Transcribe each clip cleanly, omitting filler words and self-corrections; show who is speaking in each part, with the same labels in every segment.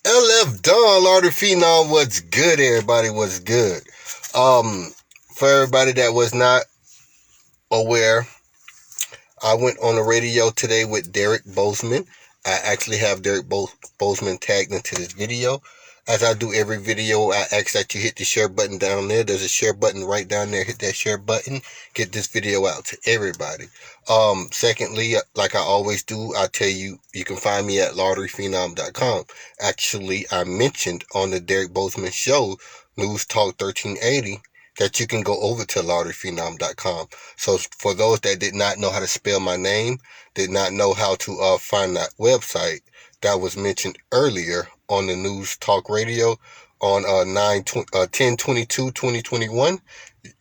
Speaker 1: LF Don, Lottery Phenom, what's good, everybody? What's good? For everybody that was not aware, I went on the radio today with Derek Bozeman. I actually have Derek Bozeman tagged into this video. As I do every video, I ask that you hit the share button down there. There's a share button right down there. Hit that share button. Get this video out to everybody. Secondly, like I always do, I tell you, you can find me at lotteryphenom.com. Actually, I mentioned on the Derek Bozeman show, News Talk 1380, that you can go over to lotteryphenom.com. So for those that did not know how to spell my name, did not know how to find that website that was mentioned earlier on the News Talk Radio on 10/22/2021,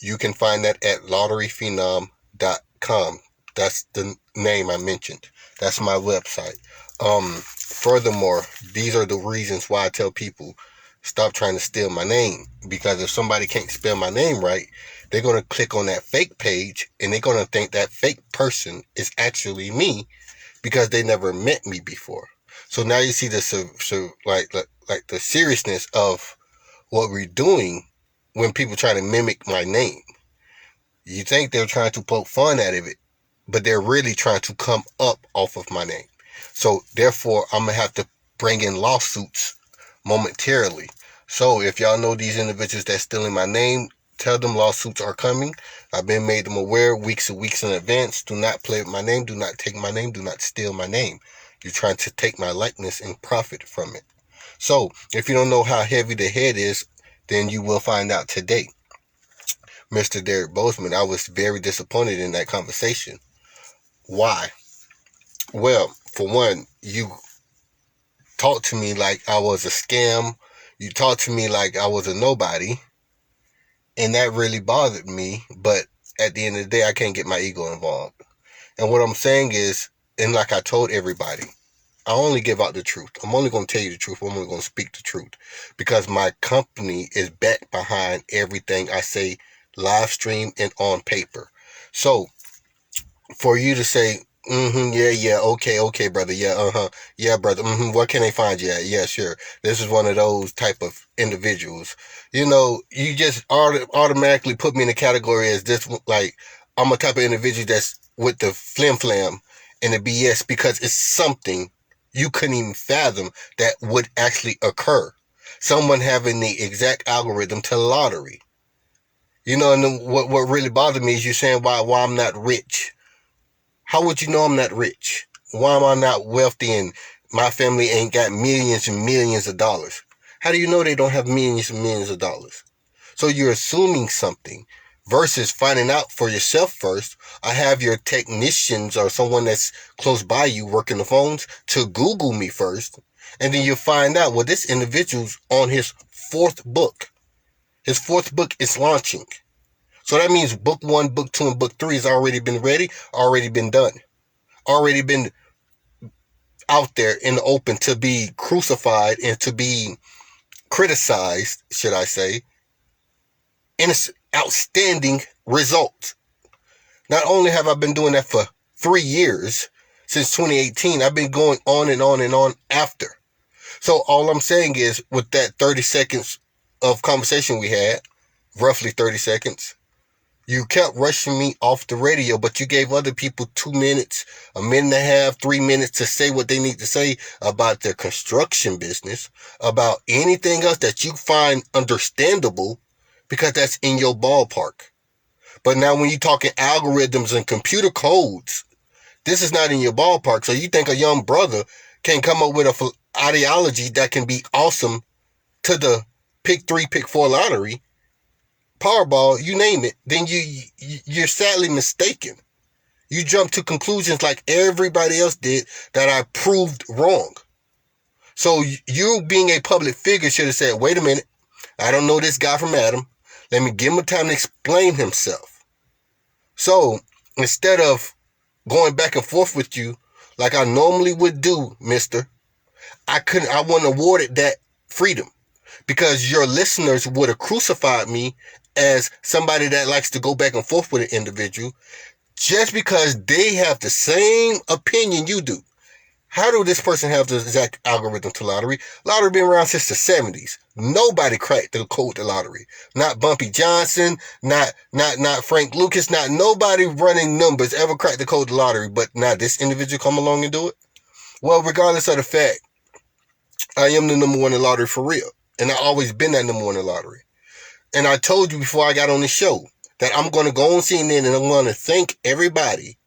Speaker 1: you can find that at lotteryphenom.com. That's the name I mentioned. That's my website. Furthermore, these are the reasons why I tell people stop trying to steal my name, because if somebody can't spell my name right, they're going to click on that fake page and they're going to think that fake person is actually me because they never met me before. So now you see the the seriousness of what we're doing when people try to mimic my name. You think they're trying to poke fun out of it, but they're really trying to come up off of my name. So therefore, I'm going to have to bring in lawsuits momentarily. So if y'all know these individuals that's stealing my name, tell them lawsuits are coming. I've been made them aware weeks and weeks in advance. Do not play with my name. Do not take my name. Do not steal my name. You're trying to take my likeness and profit from it. So if you don't know how heavy the head is, then you will find out today. Mr. Derek Bozeman, I was very disappointed in that conversation. Why? Well, for one, you talked to me like I was a scam. You talked to me like I was a nobody. And that really bothered me. But at the end of the day, I can't get my ego involved. And what I'm saying is, and like I told everybody, I only give out the truth. I'm only going to tell you the truth. I'm only going to speak the truth. Because my company is backed behind everything I say live stream and on paper. So for you to say, okay, brother, yeah, brother, where can they find you at? Yeah, sure. This is one of those type of individuals. You know, you just automatically put me in the category as this, like, I'm a type of individual that's with the flim-flam and the BS because it's something you couldn't even fathom that would actually occur. Someone having the exact algorithm to lottery. You know, and what really bothered me is you saying why I'm not rich. How would you know I'm not rich? Why am I not wealthy and my family ain't got millions and millions of dollars? How do you know they don't have millions and millions of dollars? So you're assuming something versus finding out for yourself first. I have your technicians or someone that's close by you working the phones to Google me first. And then you find out, well, this individual's on his fourth book. His fourth book is launching. So that means book 1, book 2, and book 3 has already been ready, already been done, already been out there in the open to be crucified and to be criticized, should I say, and it's outstanding results. Not only have I been doing that for 3 years, since 2018, I've been going on and on and on after. So all I'm saying is, with that 30 seconds of conversation we had, roughly 30 seconds, you kept rushing me off the radio, but you gave other people 2 minutes, a minute and a half, 3 minutes to say what they need to say about their construction business, about anything else that you find understandable, because that's in your ballpark. But now when you're talking algorithms and computer codes, this is not in your ballpark. So you think a young brother can come up with an ideology that can be awesome to the pick 3, pick 4 lottery, Powerball, you name it, then you're sadly mistaken. You jump to conclusions like everybody else did that I proved wrong. So you being a public figure should have said, wait a minute, I don't know this guy from Adam. Let me give him time to explain himself. So instead of going back and forth with you like I normally would do, mister, I wasn't awarded that freedom, because your listeners would have crucified me as somebody that likes to go back and forth with an individual just because they have the same opinion you do. How do this person have the exact algorithm to lottery? Lottery been around since the 70s. Nobody cracked the code to lottery. Not Bumpy Johnson, not Frank Lucas, not nobody running numbers ever cracked the code to lottery, but now this individual come along and do it? Well, regardless of the fact, I am the number one in lottery for real. And I always been that number one in lottery. And I told you before I got on the show that I'm going to go on CNN and I'm going to thank everybody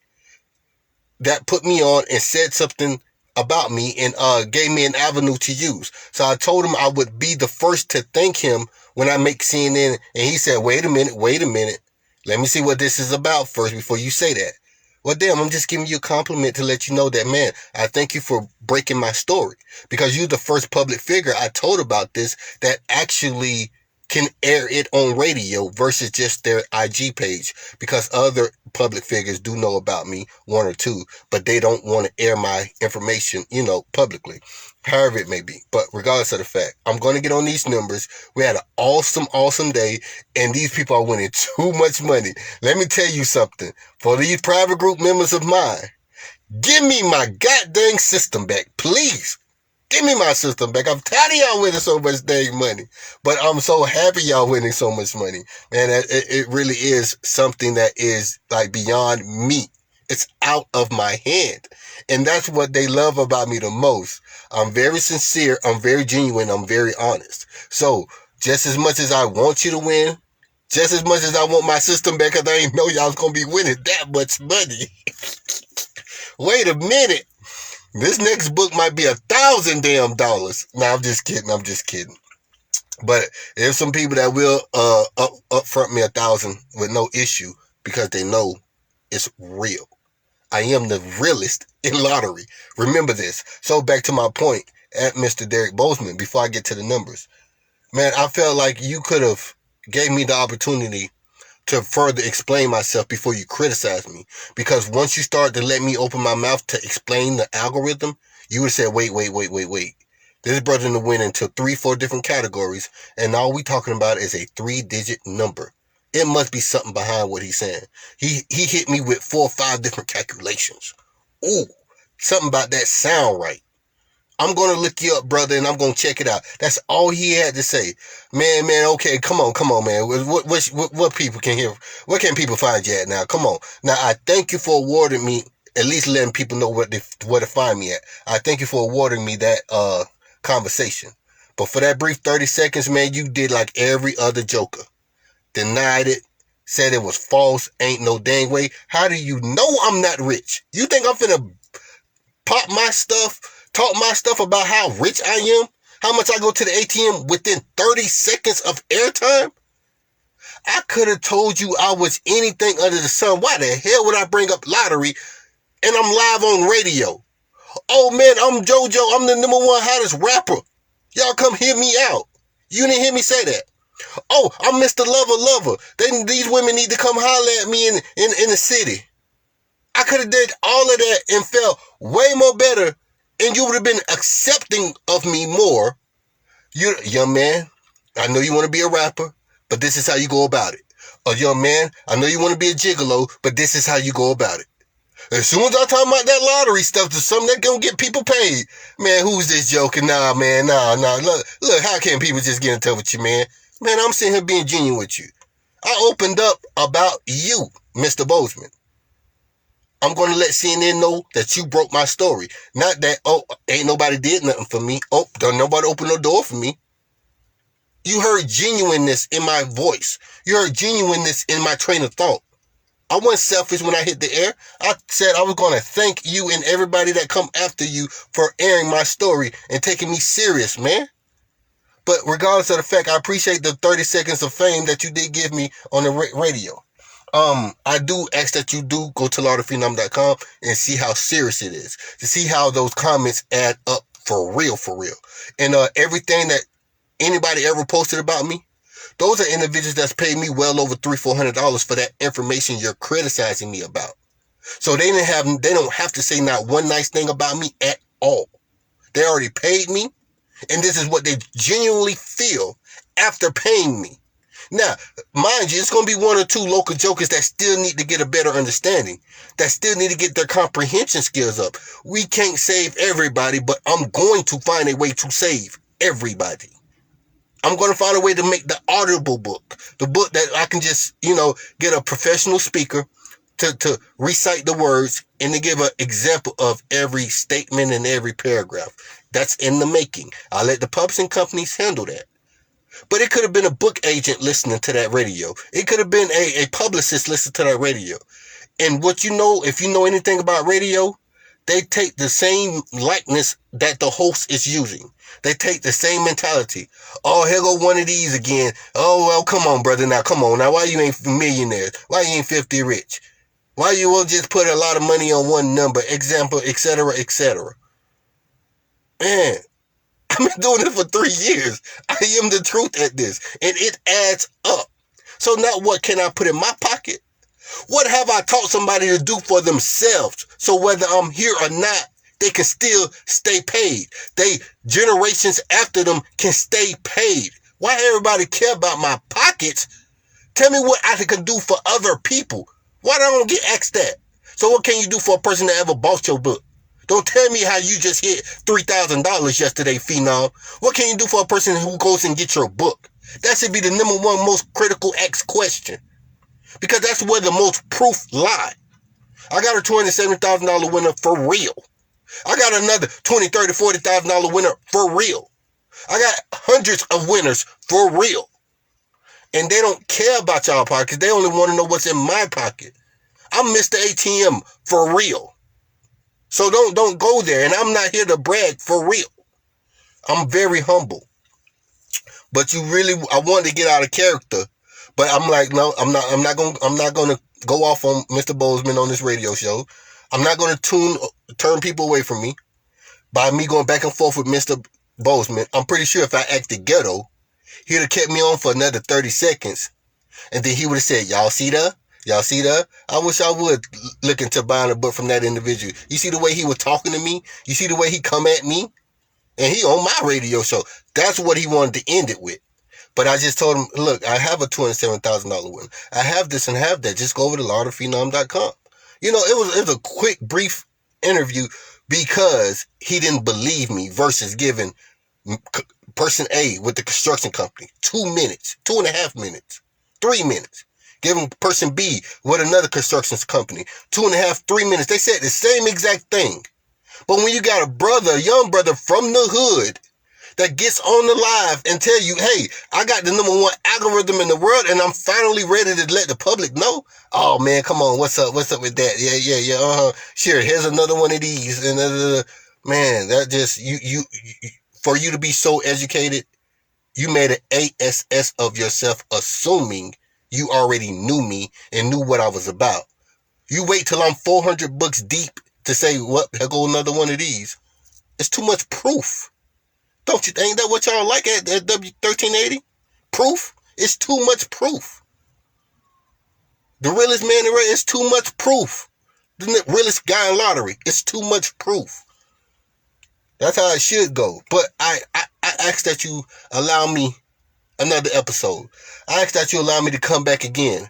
Speaker 1: that put me on and said something about me and gave me an avenue to use. So I told him I would be the first to thank him when I make CNN. And he said, wait a minute. Let me see what this is about first before you say that. Well, damn, I'm just giving you a compliment to let you know that, man, I thank you for breaking my story. Because you're the first public figure I told about this that actually can air it on radio versus just their IG page, because other public figures do know about me, one or two, but they don't want to air my information, publicly, however it may be. But regardless of the fact, I'm going to get on these numbers. We had an awesome day, and these people are winning too much money. Let me tell you something. For these private group members of mine, give me my goddamn system back, please. Give me my system back. I'm tired of y'all winning so much dang money. But I'm so happy y'all winning so much money. Man, it really is something that is like beyond me. It's out of my hand. And that's what they love about me the most. I'm very sincere. I'm very genuine. I'm very honest. So just as much as I want you to win, just as much as I want my system back, because I ain't know y'all was going to be winning that much money. Wait a minute. This next book might be $1,000 damn dollars. Nah, I'm just kidding. But there's some people that will upfront me 1,000 with no issue because they know it's real. I am the realest in lottery. Remember this. So back to my point at Mr. Derek Bozeman before I get to the numbers. Man, I felt like you could have gave me the opportunity to further explain myself before you criticize me. Because once you start to let me open my mouth to explain the algorithm, you would say, wait. This brother in the win into 3-4 different categories, and all we talking about is a 3-digit number. It must be something behind what he's saying. He hit me with 4 or 5 different calculations. Ooh, something about that sound right. I'm going to look you up, brother, and I'm going to check it out. That's all he had to say. Man, okay, come on, man. What people can hear? Where can people find you at now? Come on. Now, I thank you for awarding me, at least letting people know where to find me at. I thank you for awarding me that conversation. But for that brief 30 seconds, man, you did like every other joker. Denied it, said it was false, ain't no dang way. How do you know I'm not rich? You think I'm finna pop my stuff, talk my stuff about how rich I am, how much I go to the ATM within 30 seconds of airtime? I could have told you I was anything under the sun. Why the hell would I bring up lottery and I'm live on radio? Oh man, I'm JoJo. I'm the number one hottest rapper. Y'all come hear me out. You didn't hear me say that. Oh, I'm Mr. Lover. These women need to come holler at me in the city. I could have did all of that and felt way more better, and you would have been accepting of me more. You, young man, I know you want to be a rapper, but this is how you go about it. A young man, I know you want to be a gigolo, but this is how you go about it. As soon as I talk about that lottery stuff to something that's gonna get people paid, man, who's this joking? Nah, man, nah. Look, how can people just get in touch with you, man? Man, I'm sitting here being genuine with you. I opened up about you, Mr. Bozeman. I'm going to let CNN know that you broke my story. Not that, ain't nobody did nothing for me. Don't nobody open no door for me. You heard genuineness in my voice. You heard genuineness in my train of thought. I wasn't selfish when I hit the air. I said I was going to thank you and everybody that come after you for airing my story and taking me serious, man. But regardless of the fact, I appreciate the 30 seconds of fame that you did give me on the radio. I do ask that you do go to lotterphenom.com and see how serious it is. To see how those comments add up for real. And everything that anybody ever posted about me, those are individuals that's paid me well over $300-400 for that information you're criticizing me about. So they don't have to say not one nice thing about me at all. They already paid me, and this is what they genuinely feel after paying me. Now, mind you, it's going to be one or two local jokers that still need to get a better understanding, that still need to get their comprehension skills up. We can't save everybody, but I'm going to find a way to save everybody. I'm going to find a way to make the audible book, the book that I can just, get a professional speaker to recite the words and to give an example of every statement and every paragraph. That's in the making. I'll let the publishing companies handle that. But it could have been a book agent listening to that radio. It could have been a publicist listening to that radio. And what if you know anything about radio, they take the same likeness that the host is using. They take the same mentality. Oh, here go one of these again. Oh, well, come on, brother. Now, come on. Now, why you ain't millionaires? Why you ain't 50 rich? Why you won't just put a lot of money on one number? Example, etc., etc. Man, I've been doing it for 3 years. I am the truth at this. And it adds up. So now what can I put in my pocket? What have I taught somebody to do for themselves? So whether I'm here or not, they can still stay paid. Generations after them can stay paid. Why everybody care about my pockets? Tell me what I can do for other people. Why don't I get asked that? So what can you do for a person that ever bought your book? Don't tell me how you just hit $3,000 yesterday, Phenom. What can you do for a person who goes and gets your book? That should be the number one most critical asked question. Because that's where the most proof lie. I got a $27,000 winner for real. I got another $20,000, $30,000, $40,000 winner for real. I got hundreds of winners for real. And they don't care about y'all pockets. They only want to know what's in my pocket. I'm Mr. ATM for real. So don't go there. And I'm not here to brag for real. I'm very humble. But I wanted to get out of character. But I'm like, no, I'm not gonna go off on Mr. Bozeman on this radio show. I'm not gonna turn people away from me by me going back and forth with Mr. Bozeman. I'm pretty sure if I acted ghetto, he'd have kept me on for another 30 seconds. And then he would have said, y'all see that? Y'all see that? I wish I would look into buying a book from that individual. You see the way he was talking to me? You see the way he come at me? And he on my radio show. That's what he wanted to end it with. But I just told him, look, I have a $27,000 win. I have this and have that. Just go over to LauderPhenom.com. It was a quick, brief interview because he didn't believe me versus giving person A with the construction company 2 minutes, 2.5 minutes, 3 minutes. Giving person B with another construction company 2.5, 3 minutes. They said the same exact thing. But when you got a young brother from the hood that gets on the live and tell you, hey, I got the number one algorithm in the world and I'm finally ready to let the public know. Oh man, come on. What's up? What's up with that? Yeah. Sure. Here's another one of these. And man, that just, you, for you to be so educated, you made an ASS of yourself, assuming you already knew me and knew what I was about. You wait till I'm 400 books deep to say, what, here go another one of these. It's too much proof. Don't you think that what y'all like at W1380? Proof? It's too much proof. The realest man in it's too much proof. The realest guy in lottery, it's too much proof. That's how it should go. But I ask that you allow me another episode. I ask that you allow me to come back again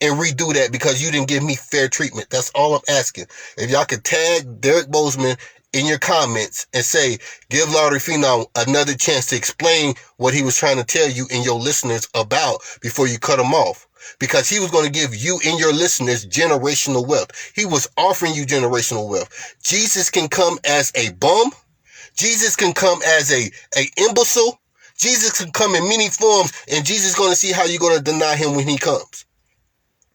Speaker 1: and redo that because you didn't give me fair treatment. That's all I'm asking. If y'all could tag Derek Bozeman in your comments and say, give Lottery Phenom another chance to explain what he was trying to tell you and your listeners about before you cut him off. Because he was going to give you and your listeners generational wealth. He was offering you generational wealth. Jesus can come as a bum. Jesus can come as a imbecile. Jesus can come in many forms, and Jesus is going to see how you're going to deny him when he comes.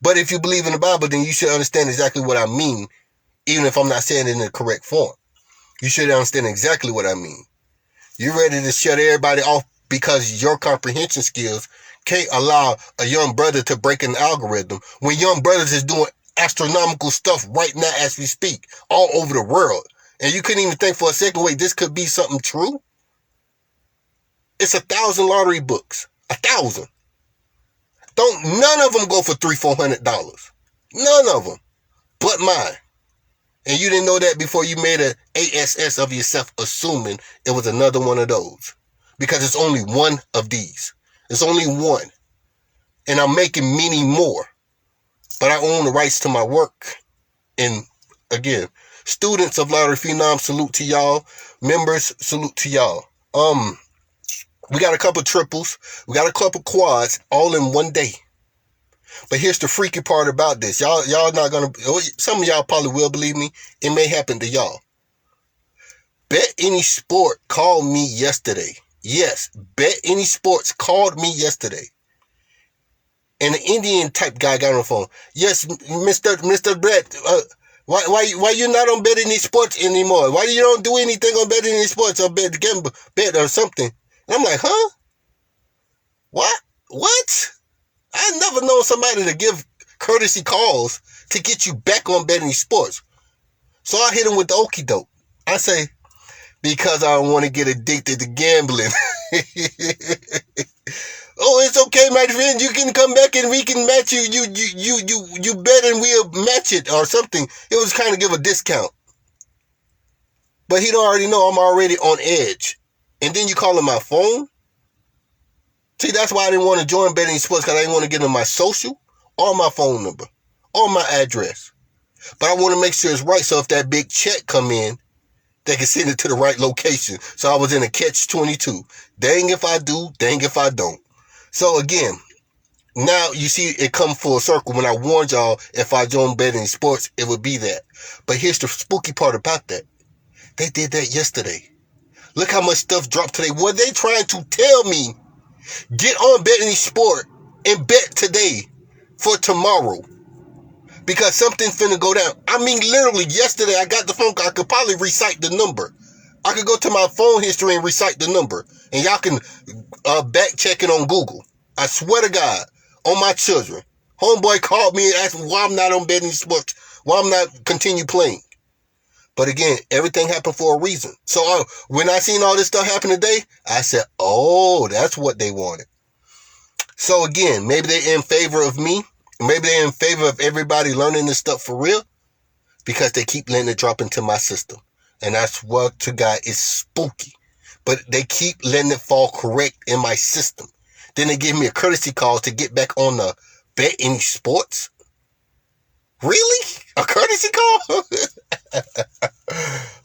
Speaker 1: But if you believe in the Bible, then you should understand exactly what I mean, even if I'm not saying it in the correct form. You should understand exactly what I mean. You're ready to shut everybody off because your comprehension skills can't allow a young brother to break an algorithm when young brothers is doing astronomical stuff right now as we speak all over the world. And you couldn't even think for a second, wait, this could be something true? It's 1,000 lottery books. 1,000. None of them go for $300-400. None of them. But mine. And you didn't know that before you made an ASS of yourself, assuming it was another one of those. Because it's only one of these. It's only one. and I'm making many more. But I own the rights to my work. And again, students of Lottery Phenom, salute to y'all. Members, salute to y'all. We got a couple triples. We got a couple quads all in one day. But here's the freaky part about this. Y'all not gonna, some of y'all probably will believe me. It may happen to y'all. Bet Any Sport called me yesterday. Yes, Bet Any Sports called me yesterday. And an Indian type guy got on the phone. Yes, Mr. Bet, why you not on Bet Any Sports anymore? Why you don't do anything on Bet Any Sports or bet or something? And I'm like, huh? What? I never known somebody to give courtesy calls to get you back on Bet Any Sports. So I hit him with the okie doke. I say, because I don't want to get addicted to gambling. Oh, it's okay, my friend. You can come back and we can match you. You bet and we'll match it or something. It was kind of give a discount. But he don't already know I'm already on edge. And then you call him my phone? See, that's why I didn't want to join Bet Any Sports, because I didn't want to give him my social or my phone number or my address. But I want to make sure it's right, so if that big check come in, they can send it to the right location. So I was in a catch-22. Dang if I do, dang if I don't. So again, now you see it come full circle. When I warned y'all, if I joined Bet Any Sports, it would be that. But here's the spooky part about that. They did that yesterday. Look how much stuff dropped today. Were they trying to tell me, get on Bet Any Sport and bet today for tomorrow? Because something's finna go down. I mean, literally, yesterday I got the phone call. I could probably recite the number. I could go to my phone history and recite the number. And y'all can back check it on Google. I swear to God, on my children. Homeboy called me and asked me why I'm not on Bet Any Sports, why I'm not continue playing. But again, everything happened for a reason. So when I seen all this stuff happen today, I said, oh, that's what they wanted. So again, maybe they're in favor of me. Maybe they're in favor of everybody learning this stuff for real, because they keep letting it drop into my system. And that's what to God is spooky. But they keep letting it fall correct in my system. Then they give me a courtesy call to get back on the Bet Any Sports. Really? A courtesy call?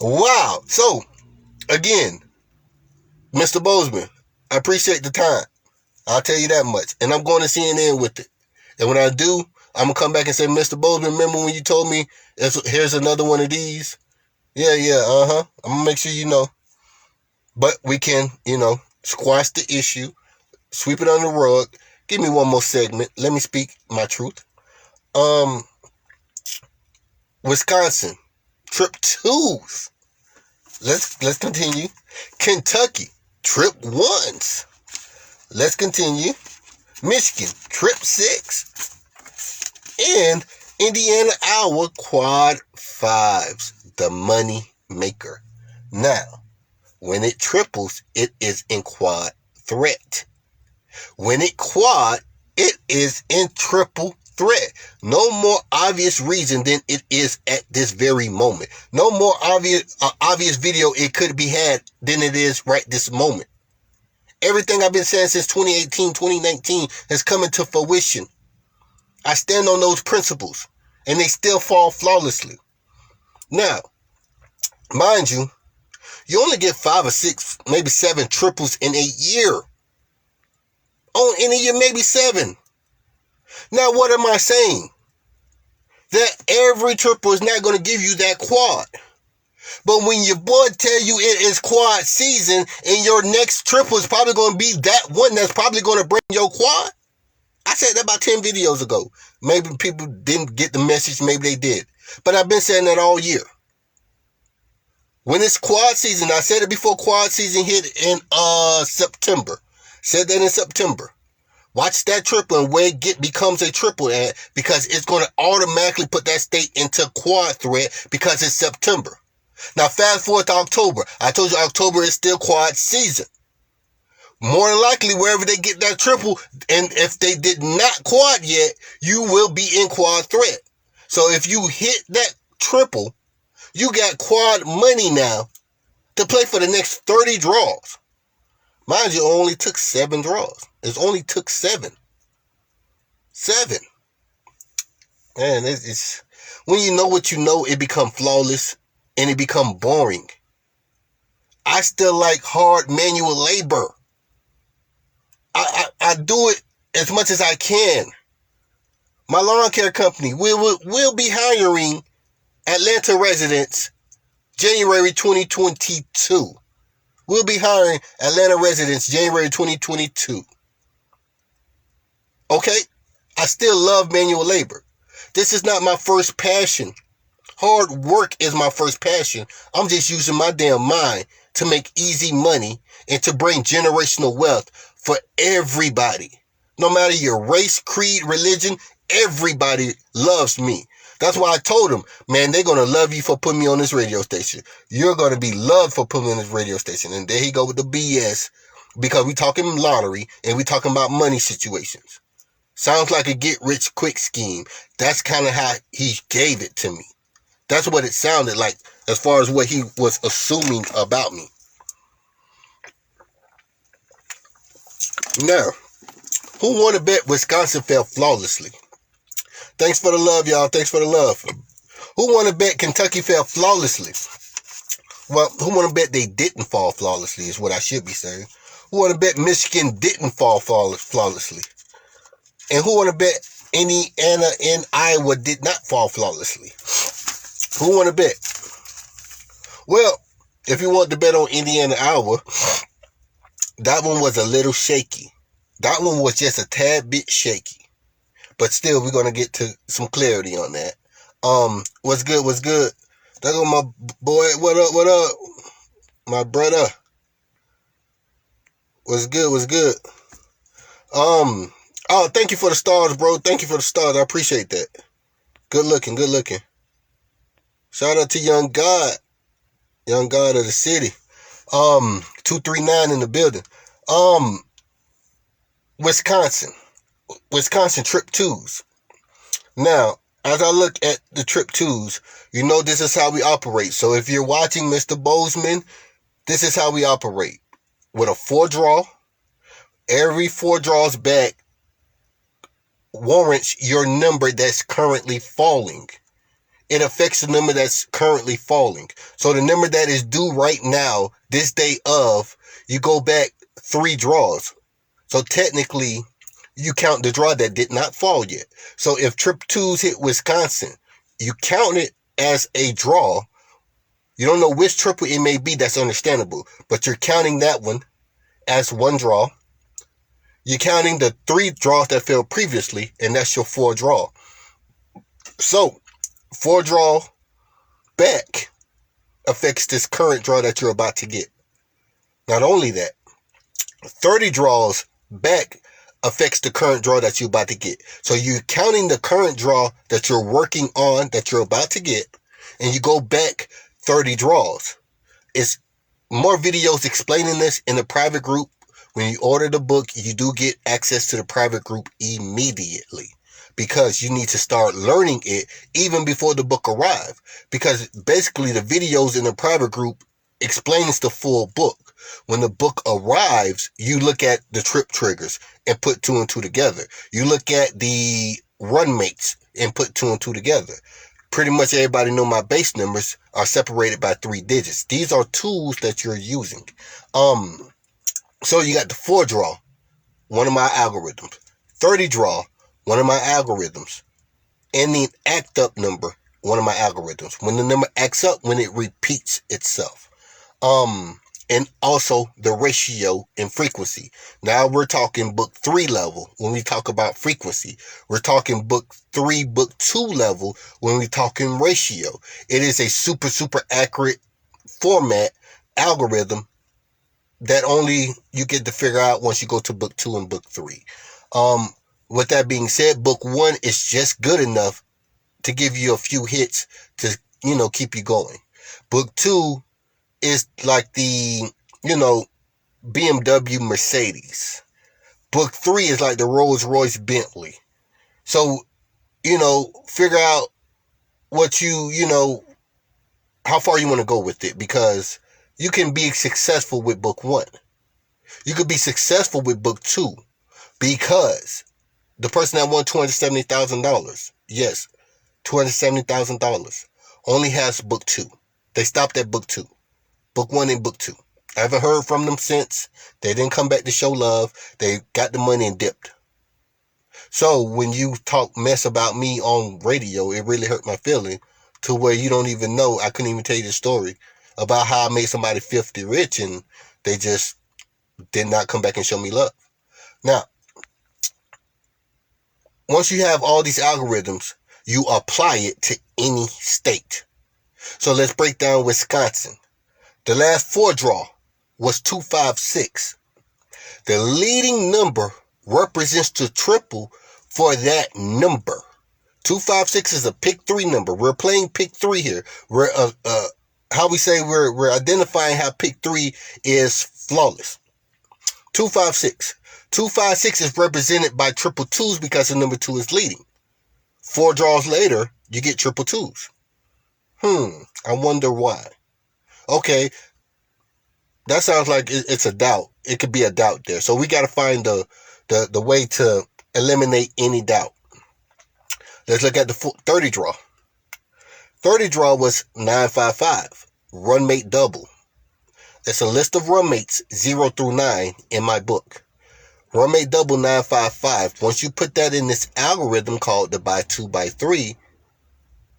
Speaker 1: Wow. So, again, Mr. Bozeman, I appreciate the time. I'll tell you that much. And I'm going to CNN with it. And when I do, I'm going to come back and say, Mr. Bozeman, remember when you told me here's another one of these? Yeah, I'm going to make sure you know. But we can, squash the issue, sweep it under the rug. Give me one more segment. Let me speak my truth. Wisconsin, trip 2s. Let's continue. Kentucky, trip 1s. Let's continue. Michigan, trip 6. And Indiana, our quad 5s, the money maker. Now, when it triples, it is in quad threat. When it quad, it is in triple threat. No more obvious reason than it is at this very moment. No more obvious video it could be had than it is right this moment. Everything I've been saying since 2018, 2019 has come into fruition. I stand on those principles, and they still fall flawlessly. Now, mind you, you only get 5 or 6, maybe 7 triples in a year. In a year, maybe 7. Now, what am I saying? That every triple is not going to give you that quad. But when your boy tell you it is quad season and your next triple is probably going to be that one that's probably going to bring your quad. I said that about 10 videos ago. Maybe people didn't get the message. Maybe they did. But I've been saying that all year. When it's quad season, I said it before quad season hit in September. Said that in September. Watch that triple and where it becomes a triple at, because it's going to automatically put that state into quad threat because it's September. Now, fast forward to October. I told you October is still quad season. More than likely, wherever they get that triple, and if they did not quad yet, you will be in quad threat. So if you hit that triple, you got quad money now to play for the next 30 draws. Mind you, it only took 7 draws. It only took 7. 7. Man, it's when you know what you know, it become flawless and it become boring. I still like hard manual labor. I do it as much as I can. My lawn care company will be hiring Atlanta residents January 2022. We'll be hiring Atlanta residents January 2022. Okay? I still love manual labor. This is not my first passion. Hard work is my first passion. I'm just using my damn mind to make easy money and to bring generational wealth for everybody. No matter your race, creed, religion, everybody loves me. That's why I told them, man, they're going to love you for putting me on this radio station. You're going to be loved for putting me on this radio station. And there he go with the BS because we talking lottery and we talking about money situations. Sounds like a get-rich-quick scheme. That's kind of how he gave it to me. That's what it sounded like as far as what he was assuming about me. Now, who won to bet Wisconsin fell flawlessly? Thanks for the love, y'all. Thanks for the love. Who won to bet Kentucky fell flawlessly? Well, who won to bet they didn't fall flawlessly is what I should be saying. Who won to bet Michigan didn't fall flawlessly? And who won to bet Indiana and Iowa did not fall flawlessly? Who won to bet? Well, if you want to bet on Indiana, Iowa, that one was a little shaky. That one was just a tad bit shaky. But still, we're going to get to some clarity on that. What's good? There go my boy. What up? My brother. What's good? Oh, thank you for the stars, bro. Thank you for the stars. I appreciate that. Good looking. Shout out to Young God of the city. 239 in the building. Wisconsin trip twos. Now, as I look at the trip twos, you know this is how we operate. So if you're watching Mr. Bozeman, this is how we operate. With a 4 draw, every 4 draws back warrants your number that's currently falling. It affects the number that's currently falling. So the number that is due right now, this day of, you go back 3 draws. So technically, you count the draw that did not fall yet. So if trip 2s hit Wisconsin, you count it as a draw. You don't know which triple it may be, that's understandable. But you're counting that one as 1 draw. You're counting the 3 draws that fell previously, and that's your 4 draw. So, 4 draw back affects this current draw that you're about to get. Not only that, 30 draws back affects the current draw that you're about to get. So you're counting the current draw that you're working on, that you're about to get, and you go back 30 draws. It's more videos explaining this in the private group. When you order the book, you do get access to the private group immediately because you need to start learning it even before the book arrives. Because basically the videos in the private group explains the full book. When the book arrives, you look at the trip triggers and put 2 and 2 together. You look at the run mates and put 2 and 2 together. Pretty much everybody know my base numbers are separated by 3 digits. These are tools that you're using. So you got the 4 draw, one of my algorithms. 30 draw, one of my algorithms. And the act up number, one of my algorithms. When the number acts up, when it repeats itself. And also the ratio and frequency. Now we're talking book 3 level when we talk about frequency. We're talking book 3, book 2 level when we're talking ratio. It is a super accurate format algorithm that only you get to figure out once you go to book 2 and book 3. With that being said, book 1 is just good enough to give you a few hits to, keep you going. Book 2 is like the, BMW Mercedes. Book 3 is like the Rolls Royce Bentley. So, figure out what how far you want to go with it, because you can be successful with book 1. You could be successful with book 2 because The person that won $270,000. Yes, $270,000. Only has book 2. They stopped at book 2. Book 1 and book 2. I haven't heard from them since. They didn't come back to show love. They got the money and dipped. So when you talk mess about me on radio, it really hurt my feeling to where you don't even know. I couldn't even tell you the story about how I made somebody 50 rich and they just did not come back and show me love. Now, once you have all these algorithms, you apply it to any state. So let's break down Wisconsin. The last 4 draw was 256. The leading number represents the triple for that number. 256 is a pick 3 number. We're playing pick 3 here. We're how we say we're identifying how pick 3 is flawless. 256. 256 is represented by triple 2s because the number 2 is leading. 4 draws later, you get triple 2s. I wonder why. Okay, that sounds like it's a doubt. It could be a doubt there. So we got to find the way to eliminate any doubt. Let's look at the 30 draw. 30 draw was 955, run mate double. It's a list of run mates 0 through 9 in my book. Run mate double 955. Once you put that in this algorithm called the by 2 by 3,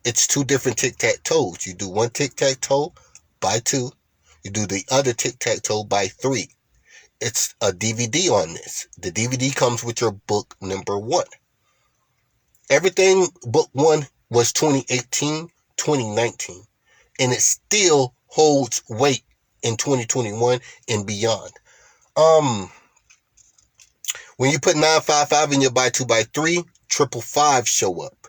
Speaker 1: it's 2 different tic-tac-toes. You do one tic-tac-toe by 2. You do the other tic-tac-toe by 3. It's a DVD on this. The DVD comes with your book number 1. Everything book 1 was 2018, 2019. And it still holds weight in 2021 and beyond. When you put 955 in your by 2 by 3, 555 show up.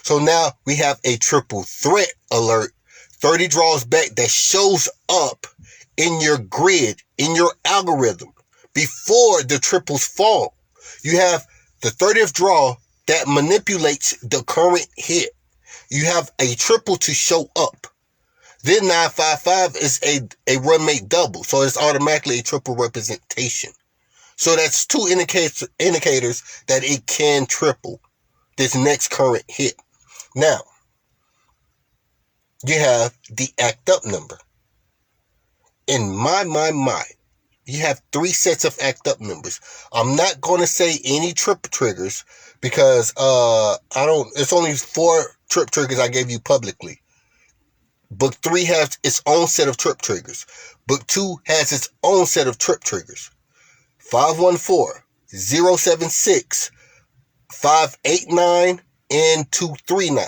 Speaker 1: So now we have a triple threat alert 30 draws back that shows up in your grid, in your algorithm, before the triples fall. You have the 30th draw that manipulates the current hit. You have a triple to show up. Then 955 is a run mate double, so it's automatically a triple representation. So that's 2 indicators that it can triple this next current hit. Now, you have the act up number. In my, you have 3 sets of act up numbers. I'm not going to say any trip triggers because it's only 4 trip triggers I gave you publicly. Book 3 has its own set of trip triggers. Book 2 has its own set of trip triggers. 514, 076, 589, and 239.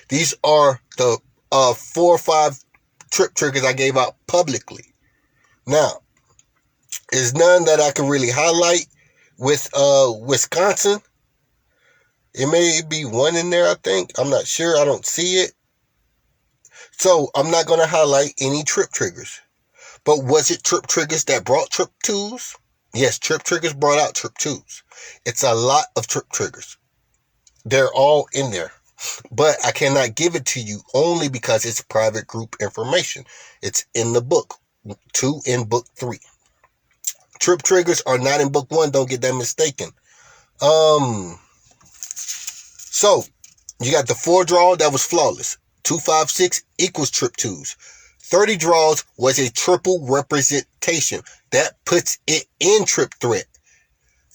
Speaker 1: These are the 4 or 5 trip triggers I gave out publicly. Now, there's none that I can really highlight with Wisconsin. It may be 1 in there, I think. I'm not sure. I don't see it. So I'm not going to highlight any trip triggers. But was it trip triggers that brought trip 2s? Yes, trip triggers brought out trip 2s. It's a lot of trip triggers. They're all in there. But I cannot give it to you only because it's private group information. It's in the book 2 and book 3. Trip triggers are not in book 1. Don't get that mistaken. So you got the 4 draw that was flawless. 256 equals trip 2s. 30 draws was a triple representation. That puts it in trip threat.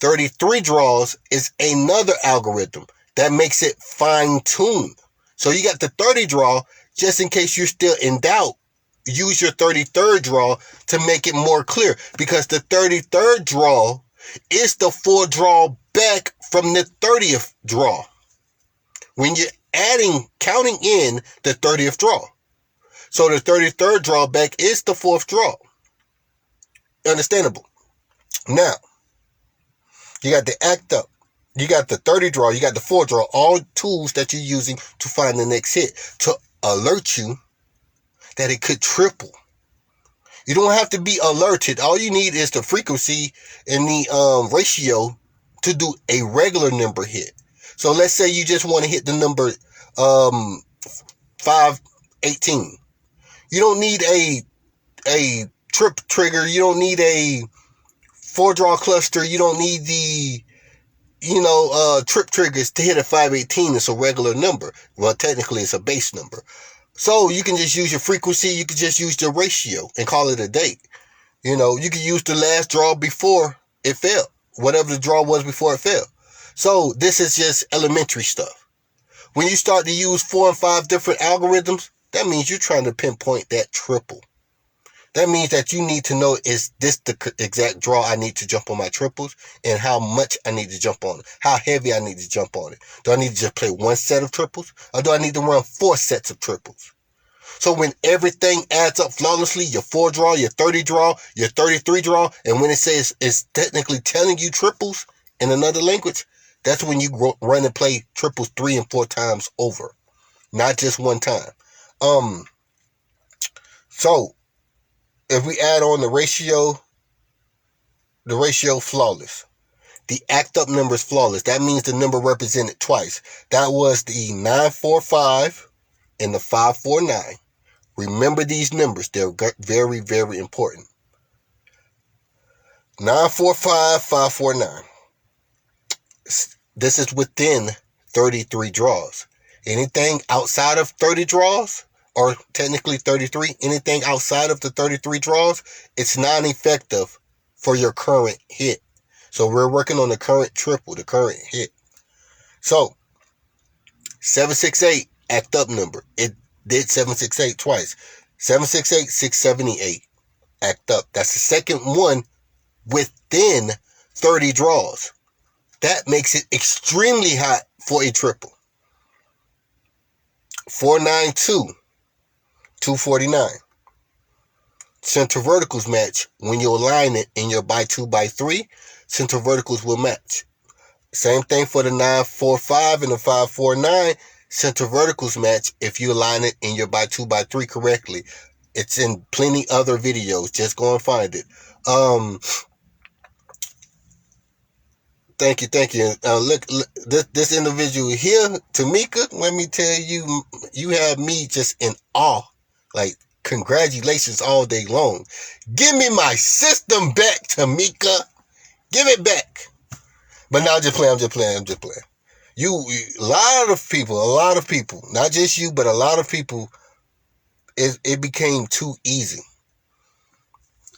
Speaker 1: 33 draws is another algorithm that makes it fine-tuned. So you got the 30 draw, just in case you're still in doubt, use your 33rd draw to make it more clear. Because the 33rd draw is the 4 draw back from the 30th draw. When you're counting in the 30th draw. So the 33rd draw back is the 4th draw. Understandable. Now, you got the act up. You got the 30 draw. You got the 4 draw. All tools that you're using to find the next hit to alert you that it could triple. You don't have to be alerted. All you need is the frequency and the ratio to do a regular number hit. So let's say you just want to hit the number 518. You don't need a trip trigger. You don't need a 4 draw cluster. You don't need trip triggers to hit a 518 is a regular number. Well, technically it's a base number. So you can just use your frequency. You can just use the ratio and call it a day. You can use the last draw before it fell. Whatever the draw was before it fell. So this is just elementary stuff. When you start to use 4 and 5 different algorithms, that means you're trying to pinpoint that triple. That means that you need to know, is this the exact draw I need to jump on my triples, and how much I need to jump on it, how heavy I need to jump on it. Do I need to just play one set of triples, or do I need to run 4 sets of triples? So when everything adds up flawlessly, your 4 draw, your 30 draw, your 33 draw, and when it says it's technically telling you triples in another language, that's when you run and play triples 3 and 4 times over, not just one time. So if we add on the ratio flawless. The act up number is flawless. That means the number represented twice. That was the 945 and the 549. Remember these numbers. They're very, very important. 945, 549. This is within 33 draws. Anything outside of 30 draws, or technically 33, anything outside of the 33 draws, it's non-effective for your current hit. So we're working on the current triple, the current hit. So 768, act up number. It did 768 twice. 768, 678, act up. That's the second one within 30 draws. That makes it extremely hot for a triple. 492, 249. Center verticals match. When you align it in your by 2 by 3, center verticals will match. Same thing for the 945 and the 549. Center verticals match if you align it in your by 2 by 3 correctly. It's in plenty other videos. Just go and find it. Thank you. Look, this individual here, Tamika, let me tell you, you have me just in awe. Like, congratulations all day long. Give me my system back, Tamika. Give it back. But now I'm just playing. A lot of people, not just you, but a lot of people, it became too easy.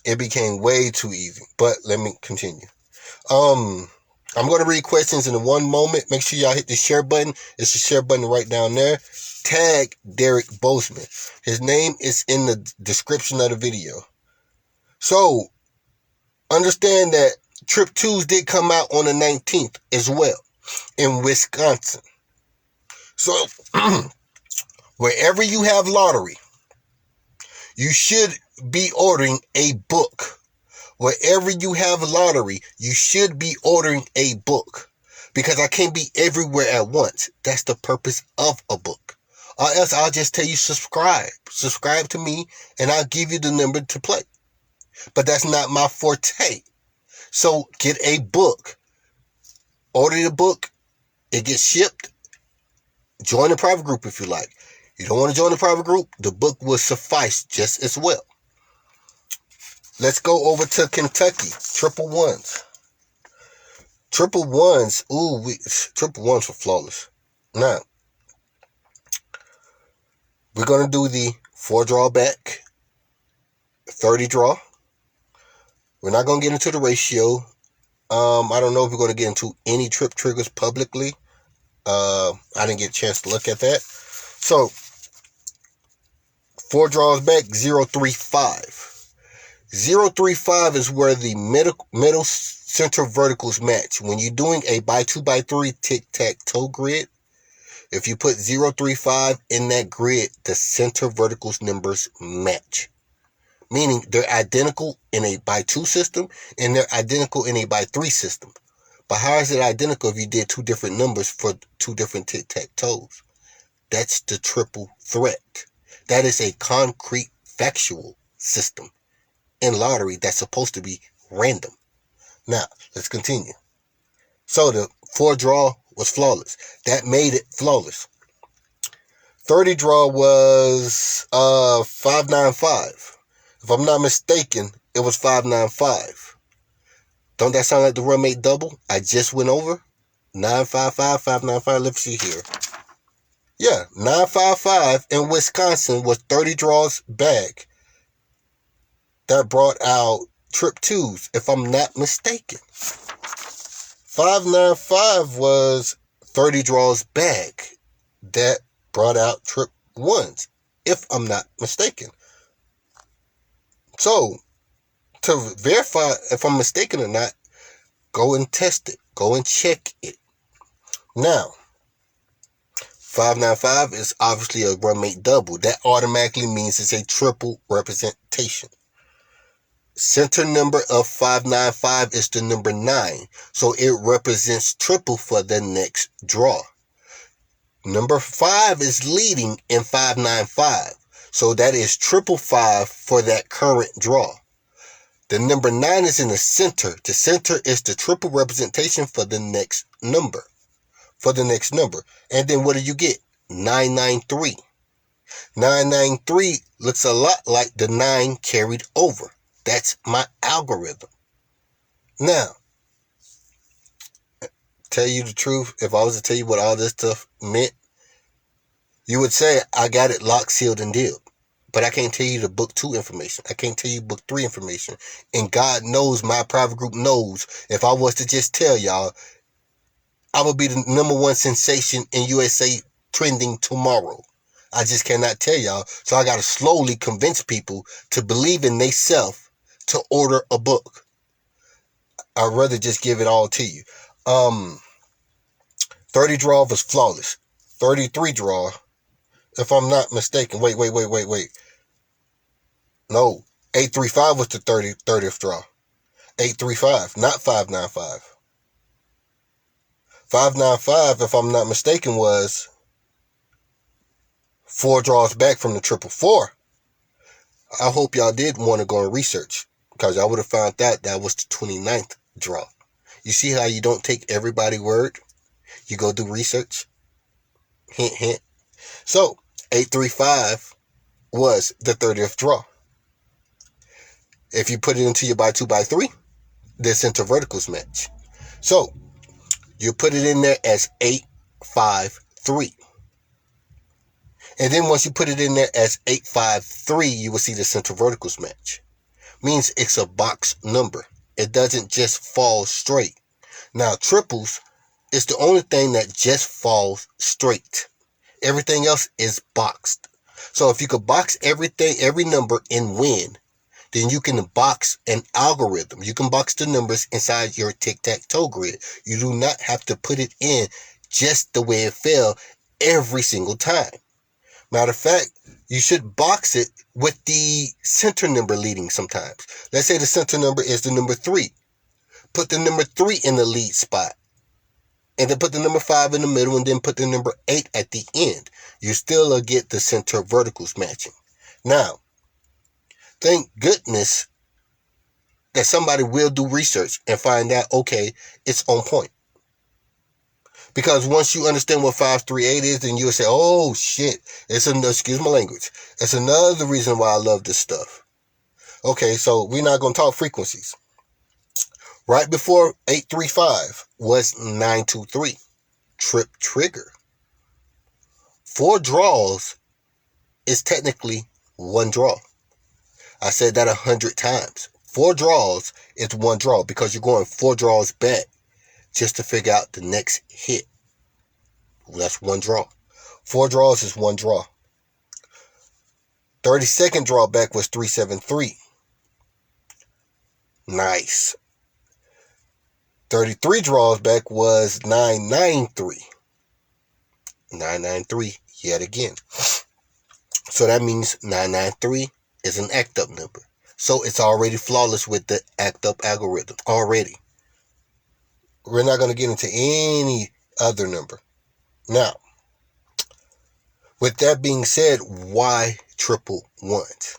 Speaker 1: It became way too easy. But let me continue. I'm going to read questions in one moment. Make sure y'all hit the share button. It's the share button right down there. Tag Derek Bozeman. His name is in the description of the video. So, understand that Trip 2s did come out on the 19th as well in Wisconsin. So, wherever you have lottery, you should be ordering a book. Wherever you have lottery, you should be ordering a book. Because I can't be everywhere at once. That's the purpose of a book. Or else I'll just tell you subscribe. Subscribe to me and I'll give you the number to play. But that's not my forte. So get a book. Order the book. It gets shipped. Join the private group if you like. You don't want to join the private group? The book will suffice just as well. Let's go over to Kentucky. Triple ones. Triple ones. Triple ones for flawless. Now, we're going to do the 4 draw back, 30 draw. We're not going to get into the ratio. I don't know if we're going to get into any trip triggers publicly. I didn't get a chance to look at that. So, 4 draws back, 035. 035 is where the middle center verticals match. When you're doing a by 2 by 3 tic-tac-toe grid, if you put 035 in that grid, the center verticals numbers match. Meaning they're identical in a by 2 system and they're identical in a by 3 system. But how is it identical if you did 2 different numbers for 2 different tic-tac-toes? That's the triple threat. That is a concrete factual system in lottery that's supposed to be random. Now, let's continue. So the 4 draw was flawless. That made it flawless. 30 draw was 595. If I'm not mistaken, it was 595. Don't that sound like the run mate double I just went over? 955, 595, let's see here. Yeah, 955 in Wisconsin was 30 draws back. That brought out trip twos, if I'm not mistaken. 595 was 30 draws back. That brought out trip ones, if I'm not mistaken. So, to verify if I'm mistaken or not, go and test it. Go and check it. Now, 595 is obviously a run-mate double. That automatically means it's a triple representation. Center number of 595 is the number 9, so it represents triple for the next draw. Number 5 is leading in 595, so that is triple 5 for that current draw. The number 9 is in the center. The center is the triple representation for the next number. And then what do you get? 993. 993 looks a lot like the 9 carried over. That's my algorithm. Now, tell you the truth, if I was to tell you what all this stuff meant, you would say I got it locked, sealed, and dealed. But I can't tell you the book 2 information. I can't tell you book 3 information. And God knows, my private group knows, if I was to just tell y'all, I would be the number 1 sensation in USA trending tomorrow. I just cannot tell y'all. So I got to slowly convince people to believe in theyself to order a book. I'd rather just give it all to you. 30 draw was flawless. 33 draw, if I'm not mistaken. Wait. No, 835 was the 30th draw. 835, not 595. 595, if I'm not mistaken, was 4 draws back from the 444. I hope y'all did want to go and research, because I would have found out that was the 29th draw. You see how you don't take everybody's word? You go do research? Hint, hint. So, 835 was the 30th draw. If you put it into your by 2 by 3, the center verticals match. So, you put it in there as 853. And then once you put it in there as 853, you will see the center verticals match. Means it's a box number. It doesn't just fall straight. Now, triples is the only thing that just falls straight. Everything else is boxed. So if you could box everything, every number and win, then you can box an algorithm. You can box the numbers inside your tic-tac-toe grid. You do not have to put it in just the way it fell every single time. Matter of fact, you should box it with the center number leading sometimes. Let's say the center number is the number 3. Put the number 3 in the lead spot. And then put the number 5 in the middle, and then put the number 8 at the end. You still get the center verticals matching. Now, thank goodness that somebody will do research and find out, okay, it's on point. Because once you understand what 538 is, then you'll say, oh shit, excuse my language. That's another reason why I love this stuff. Okay, so we're not going to talk frequencies. Right before 835 was 923. Trip trigger. 4 draws is technically 1 draw. I said that 100 times. 4 draws is 1 draw because you're going 4 draws back just to figure out the next hit. That's 1 draw. 4 draws is 1 draw. 32nd draw back was 373. Nice. 33 draws back was 993. 993 yet again. So that means 993 is an act up number. So it's already flawless with the act up algorithm already. We're not going to get into any other number. Now, with that being said, why triple ones?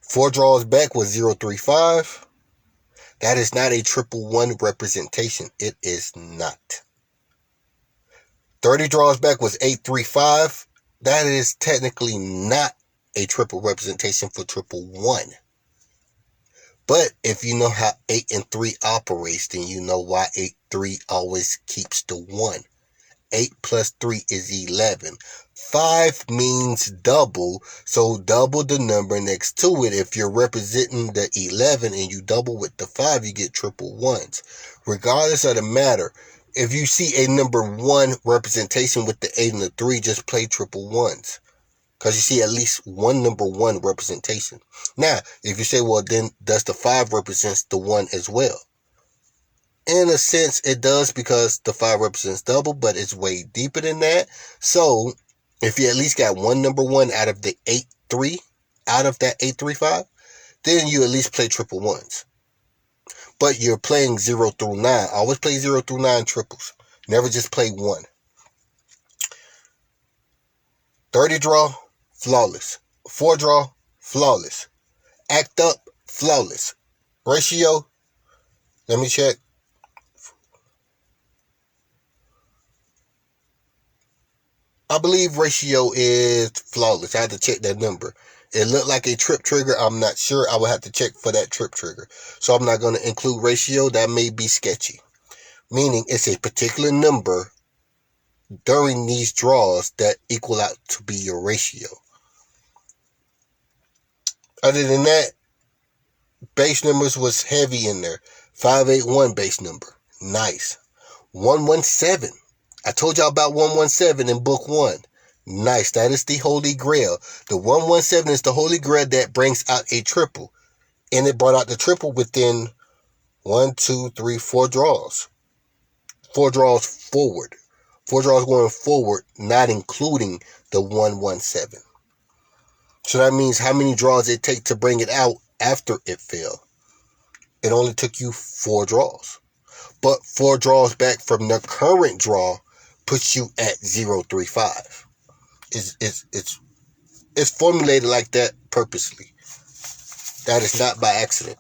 Speaker 1: 4 draws back was 035. That is not a triple one representation. It is not. 30 draws back was 835. That is technically not a triple representation for triple one. But if you know how 8 and 3 operates, then you know why 8-3 always keeps the 1. 8 plus 3 is 11. 5 means double, so double the number next to it. If you're representing the 11 and you double with the 5, you get triple ones. Regardless of the matter, if you see a number 1 representation with the 8 and the 3, just play triple ones. Because you see at least one number 1 representation. Now, if you say, well, then does the 5 represents the 1 as well? In a sense, it does, because the 5 represents double, but it's way deeper than that. So, if you at least got one number 1 out of the 8-3, out of that 8-3-5, then you at least play triple ones. But you're playing 0 through 9. Always play 0 through 9 triples. Never just play 1. 30 draw, flawless. 4 draw, flawless. Act up, flawless. Ratio, let me check. I believe ratio is flawless. I had to check that number. It looked like a trip trigger. I'm not sure. I would have to check for that trip trigger. So I'm not going to include ratio. That may be sketchy. Meaning it's a particular number during these draws that equal out to be your ratio. Other than that, base numbers was heavy in there. 581 base number. Nice. 117. I told y'all about 117 in book 1. Nice. That is the Holy Grail. The 117 is the Holy Grail that brings out a triple. And it brought out the triple within 1, 2, 3, 4 draws. 4 draws forward. 4 draws going forward, not including the 117. So that means how many draws it take to bring it out after it fell. It only took you 4 draws. But 4 draws back from the current draw puts you at 035. It's formulated like that purposely. That is not by accident.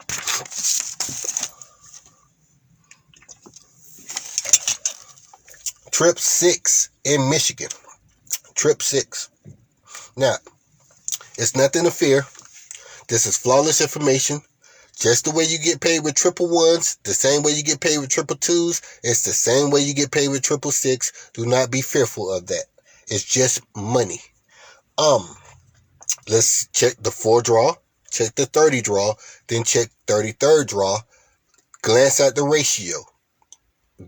Speaker 1: Trip 6 in Michigan. Trip 6. Now, it's nothing to fear. This is flawless information. Just the way you get paid with triple ones, the same way you get paid with triple twos, it's the same way you get paid with triple six. Do not be fearful of that. It's just money. Let's check the 4 draw, check the 30 draw, then check 33rd draw. Glance at the ratio.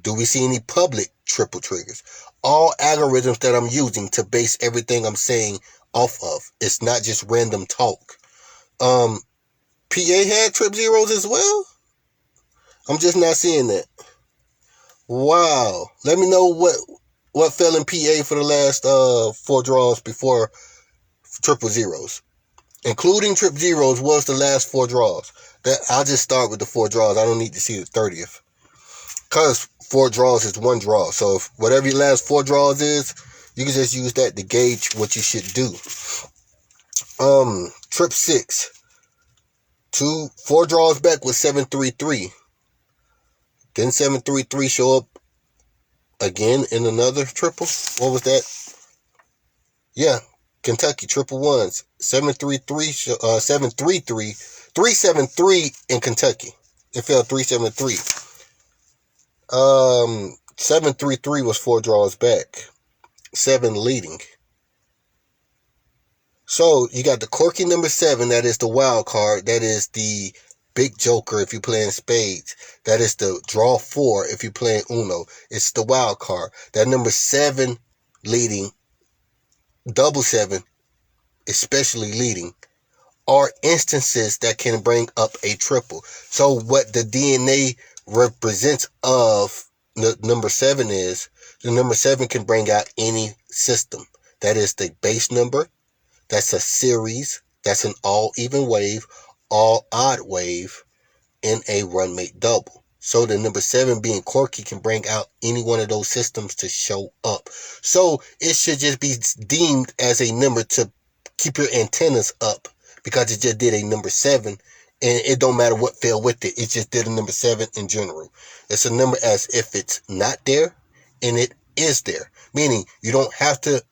Speaker 1: Do we see any public triple triggers? All algorithms that I'm using to base everything I'm saying off of. It's not just random talk. PA had trip zeros as well? I'm just not seeing that. Wow. Let me know what fell in PA for the last 4 draws before triple zeros. Including trip zeros was the last 4 draws. I'll just start with the 4 draws. I don't need to see the 30th. Because 4 draws is 1 draw. So if whatever your last 4 draws is, you can just use that to gauge what you should do. Trip 6. 4 draws back with 733. Then 733 show up again in another triple. What was that? Yeah, Kentucky triple ones. 733 373 in Kentucky. It fell 373. 733 was 4 draws back. 7 leading. So you got the quirky number 7, that is the wild card. That is the big joker if you're playing spades. That is the draw 4 if you're playing Uno. It's the wild card. That number 7 leading, double 7, especially leading, are instances that can bring up a triple. So what the DNA represents of the number 7 is, the number 7 can bring out any system. That is the base number. That's a series. That's an all even wave, all odd wave, and a run mate double. So the number 7 being quirky can bring out any one of those systems to show up. So it should just be deemed as a number to keep your antennas up, because it just did a number 7, and it don't matter what fell with it. It just did a number 7 in general. It's a number as if it's not there and it is there. Meaning you don't have to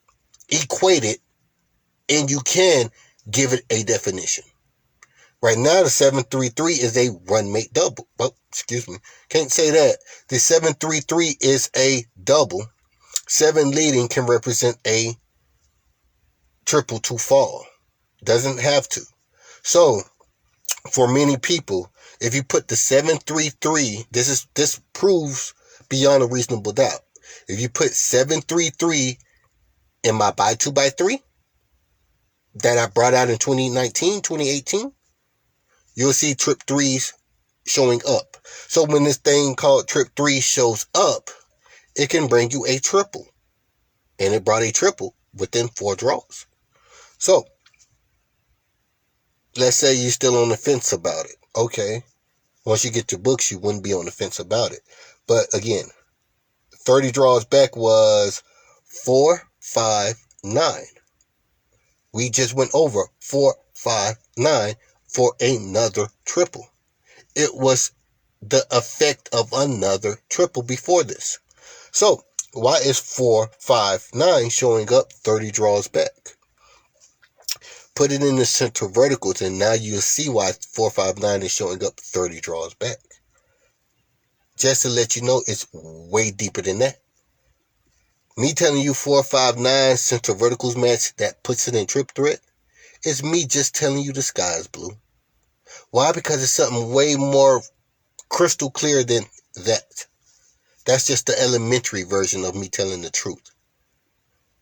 Speaker 1: equate it, and you can give it a definition. Right now, the 733 is a run mate double. Oh, excuse me. Can't say that. The 733 is a double. 7 leading can represent a triple to fall. Doesn't have to. So, for many people, if you put the 733, this proves beyond a reasonable doubt. If you put 733 in my buy 2x3 that I brought out in 2019, 2018, you'll see trip 3s showing up. So when this thing called trip 3 shows up, it can bring you a triple. And it brought a triple within 4 draws. So, let's say you're still on the fence about it. Okay. Once you get your books, you wouldn't be on the fence about it. But again, 30 draws back was 4, 5, 9. We just went over 4, 5, 9 for another triple. It was the effect of another triple before this. So, why is 4, 5, 9 showing up 30 draws back? Put it in the center verticals, and now you'll see why 4, 5, 9 is showing up 30 draws back. Just to let you know, it's way deeper than that. Me telling you 4, 5, 9 center verticals match that puts it in trip threat is me just telling you the sky is blue. Why? Because it's something way more crystal clear than that. That's just the elementary version of me telling the truth.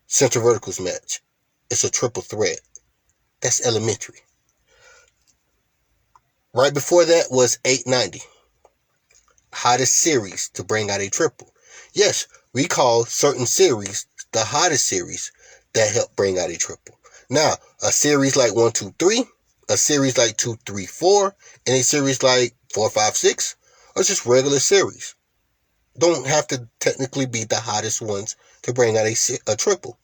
Speaker 1: Center verticals match. It's a triple threat. That's elementary. Right before that was 890. Hottest series to bring out a triple. Yes, we call certain series the hottest series that help bring out a triple. Now, a series like 1, 2, 3, a series like 2, 3, 4, and a series like 4, 5, 6 are just regular series. Don't have to technically be the hottest ones to bring out a triple.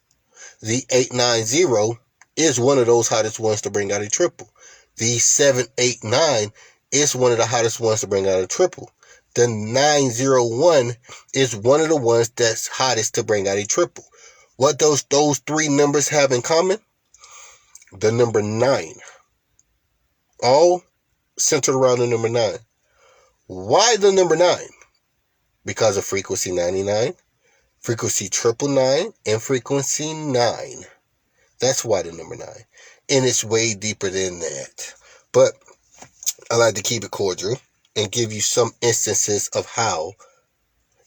Speaker 1: The 890 is one of those hottest ones to bring out a triple. The 789 is one of the hottest ones to bring out a triple. The 901 is one of the ones that's hottest to bring out a triple. What those 3 numbers have in common? The number 9. All centered around the number 9. Why the number 9? Because of frequency 99, frequency 999, and frequency 9. That's why the number 9. And it's way deeper than that. But I like to keep it cordial and give you some instances of how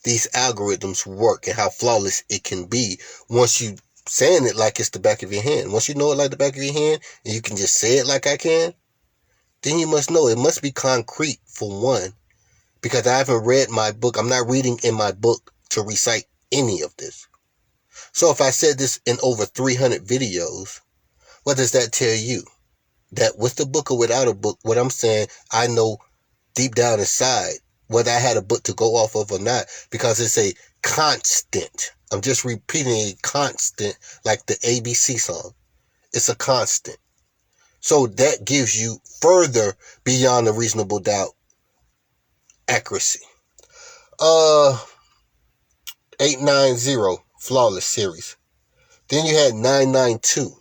Speaker 1: these algorithms work and how flawless it can be once you saying it like it's the back of your hand. Once you know it like the back of your hand and you can just say it like I can, then you must know it must be concrete for one, because I haven't read my book. I'm not reading in my book to recite any of this. So if I said this in over 300 videos, what does that tell you? That with the book or without a book, what I'm saying, I know deep down inside whether I had a book to go off of or not, because it's a constant. I'm just repeating a constant like the ABC song. It's a constant. So that gives you further beyond a reasonable doubt accuracy. 890, flawless series. Then you had 992.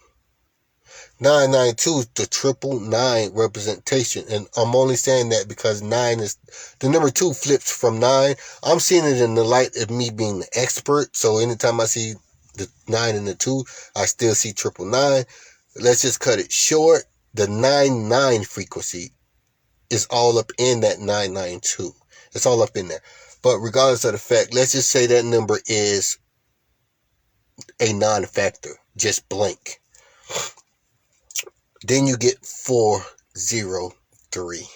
Speaker 1: 992 is the 999 representation, and I'm only saying that because 9 is the number 2 flips from 9. I'm seeing it in the light of me being the expert, so anytime I see the 9 and the 2, I still see 999. Let's just cut it short. The 99 frequency is all up in that 992. It's all up in there. But regardless of the fact, let's just say that number is a non-factor, just blank. Then you get 403.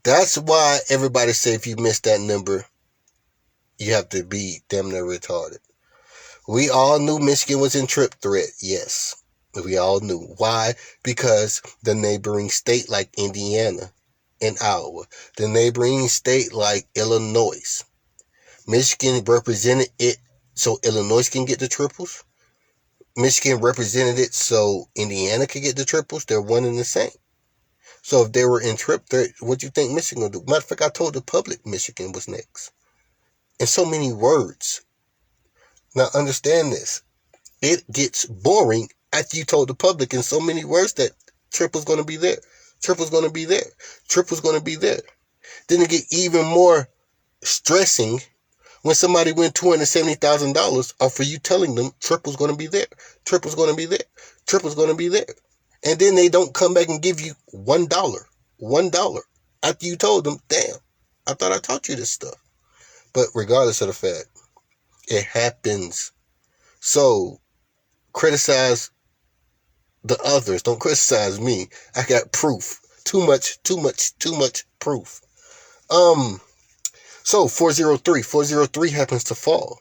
Speaker 1: That's why everybody say if you miss that number, you have to be damn near retarded. We all knew Michigan was in trip threat. Yes, we all knew. Why? Because the neighboring state like Indiana and Iowa, the neighboring state like Illinois, Michigan represented it so Illinois can get the triples. Michigan represented it so Indiana could get the triples. They're one and the same. So if they were in trip threat, what do you think Michigan would do? Matter of fact, I told the public Michigan was next. In so many words. Now understand this. It gets boring after you told the public in so many words that triple's going to be there. Triple's going to be there. Triple's going to be there. Then it get even more stressing when somebody win $270,000 off of you telling them triple's going to be there. Triple's going to be there. Triple's going to be there. And then they don't come back and give you $1. $1. After you told them, damn, I thought I taught you this stuff. But regardless of the fact, it happens. So criticize the others. Don't criticize me. I got proof. Too much proof. So 403. 403 happens to fall.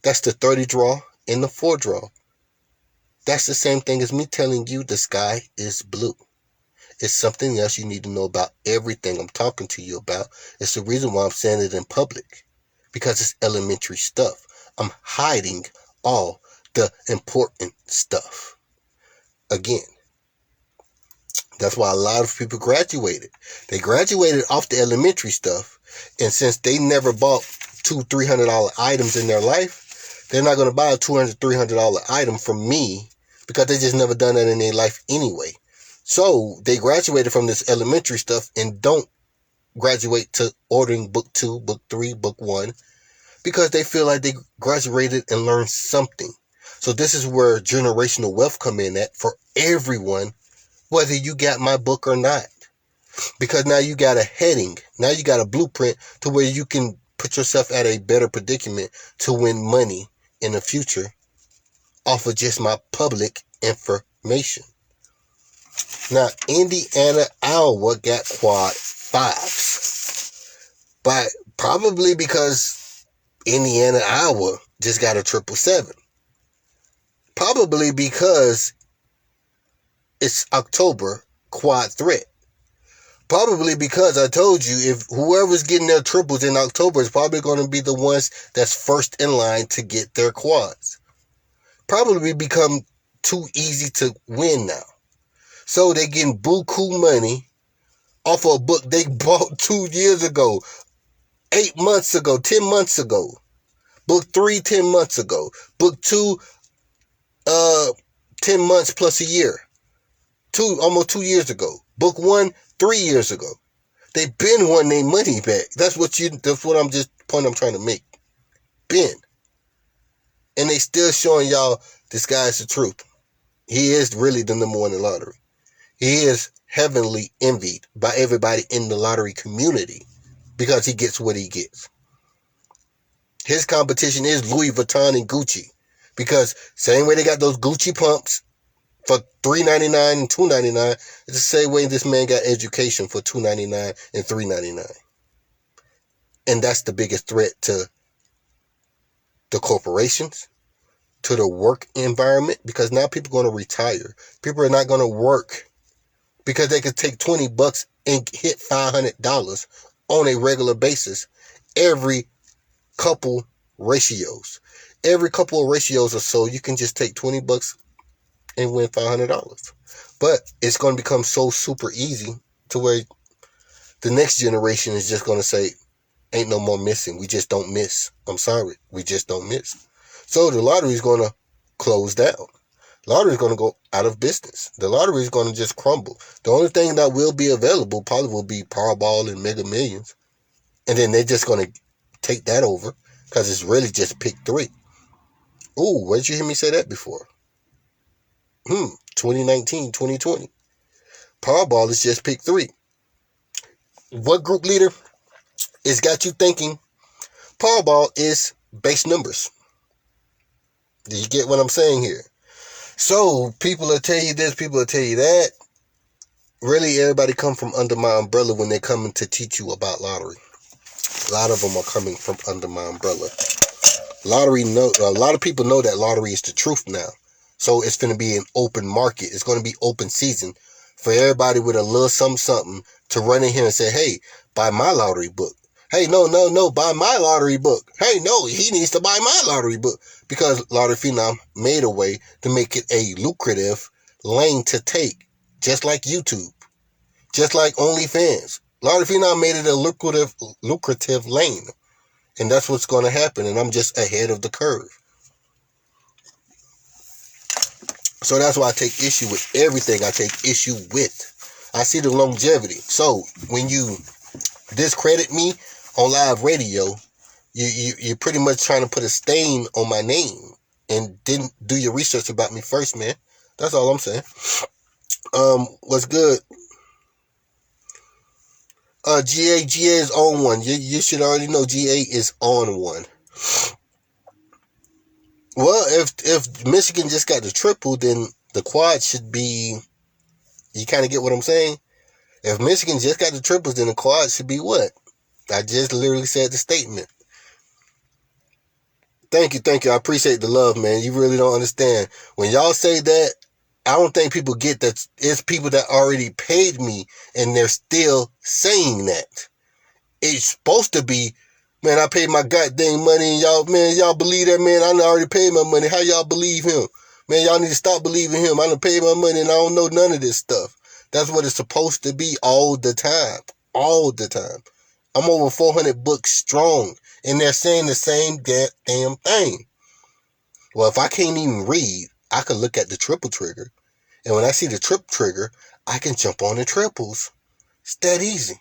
Speaker 1: That's the 30 draw and the 4 draw. That's the same thing as me telling you the sky is blue. It's something else you need to know about everything I'm talking to you about. It's the reason why I'm saying it in public. Because it's elementary stuff. I'm hiding all the important stuff. Again, that's why a lot of people graduated. They graduated off the elementary stuff. And since they never bought $200-$300 items in their life, they're not going to buy a $200-$300 item from me because they just never done that in their life anyway. So they graduated from this elementary stuff and don't graduate to ordering book 2, book 3, book 1 because they feel like they graduated and learned something. So this is where generational wealth come in at for everyone, whether you got my book or not. Because now you got a heading. Now you got a blueprint to where you can put yourself at a better predicament to win money in the future off of just my public information. Now, Indiana, Iowa got quad 5s. But probably because Indiana, Iowa just got a 777. Probably because it's October, quad threat. Probably because I told you if whoever's getting their triples in October is probably going to be the ones that's first in line to get their quads. Probably become too easy to win now. So they're getting buku money off of a book they bought 2 years ago, 8 months ago, 10 months ago. Book 3, 10 months ago. Book 2, 10 months plus a year. Almost 2 years ago. Book 1, 3 years ago. They been wanting their money back. That's what point I'm trying to make. Been. And they still showing y'all this guy's the truth. He is really the number one in the lottery. He is heavily envied by everybody in the lottery community because he gets what he gets. His competition is Louis Vuitton and Gucci because same way they got those Gucci pumps for $3.99 and $2.99, it's the same way this man got education for $2.99 and $3.99. And that's the biggest threat to the corporations, to the work environment, because now people are going to retire. People are not going to work because they could take $20 and hit $500 on a regular basis every couple ratios. Every couple of ratios or so, you can just take $20 and win $500. But it's going to become so super easy to where the next generation is just going to say, ain't no more missing. We just don't miss. I'm sorry. We just don't miss. So the lottery is going to close down. Lottery is going to go out of business. The lottery is going to just crumble. The only thing that will be available probably will be Powerball and Mega Millions. And then they're just going to take that over because it's really just pick 3. Ooh, where did you hear me say that before? 2019, 2020. Powerball is just pick 3. What group leader has got you thinking Powerball is base numbers? Do you get what I'm saying here? So people will tell you this, people will tell you that. Really, everybody come from under my umbrella when they're coming to teach you about lottery. A lot of them are coming from under my umbrella. A lot of people know that lottery is the truth now. So it's going to be an open market. It's going to be open season for everybody with a little something to run in here and say, hey, buy my lottery book. Hey, no, buy my lottery book. Hey, no, he needs to buy my lottery book. Because Lottery Phenom made a way to make it a lucrative lane to take. Just like YouTube. Just like OnlyFans. Lottery Phenom made it a lucrative lane. And that's what's going to happen. And I'm just ahead of the curve. So that's why I take issue with everything I take issue with. I see the longevity. So when you discredit me on live radio, you're pretty much trying to put a stain on my name and didn't do your research about me first, man. That's all I'm saying. What's good? GA is on one. You should already know GA is on one. Well, if Michigan just got the triple, then the quad should be. You kind of get what I'm saying? If Michigan just got the triples, then the quad should be what? I just literally said the statement. Thank you. I appreciate the love, man. You really don't understand. When y'all say that, I don't think people get that it's people that already paid me and they're still saying that. It's supposed to be, man, I paid my goddamn money and y'all believe that, man. I already paid my money. How y'all believe him? Man, y'all need to stop believing him. I done paid my money and I don't know none of this stuff. That's what it's supposed to be all the time. All the time. I'm over 400 books strong and they're saying the same damn thing. Well, if I can't even read, I can look at the triple trigger. And when I see the trip trigger, I can jump on the triples. It's that easy.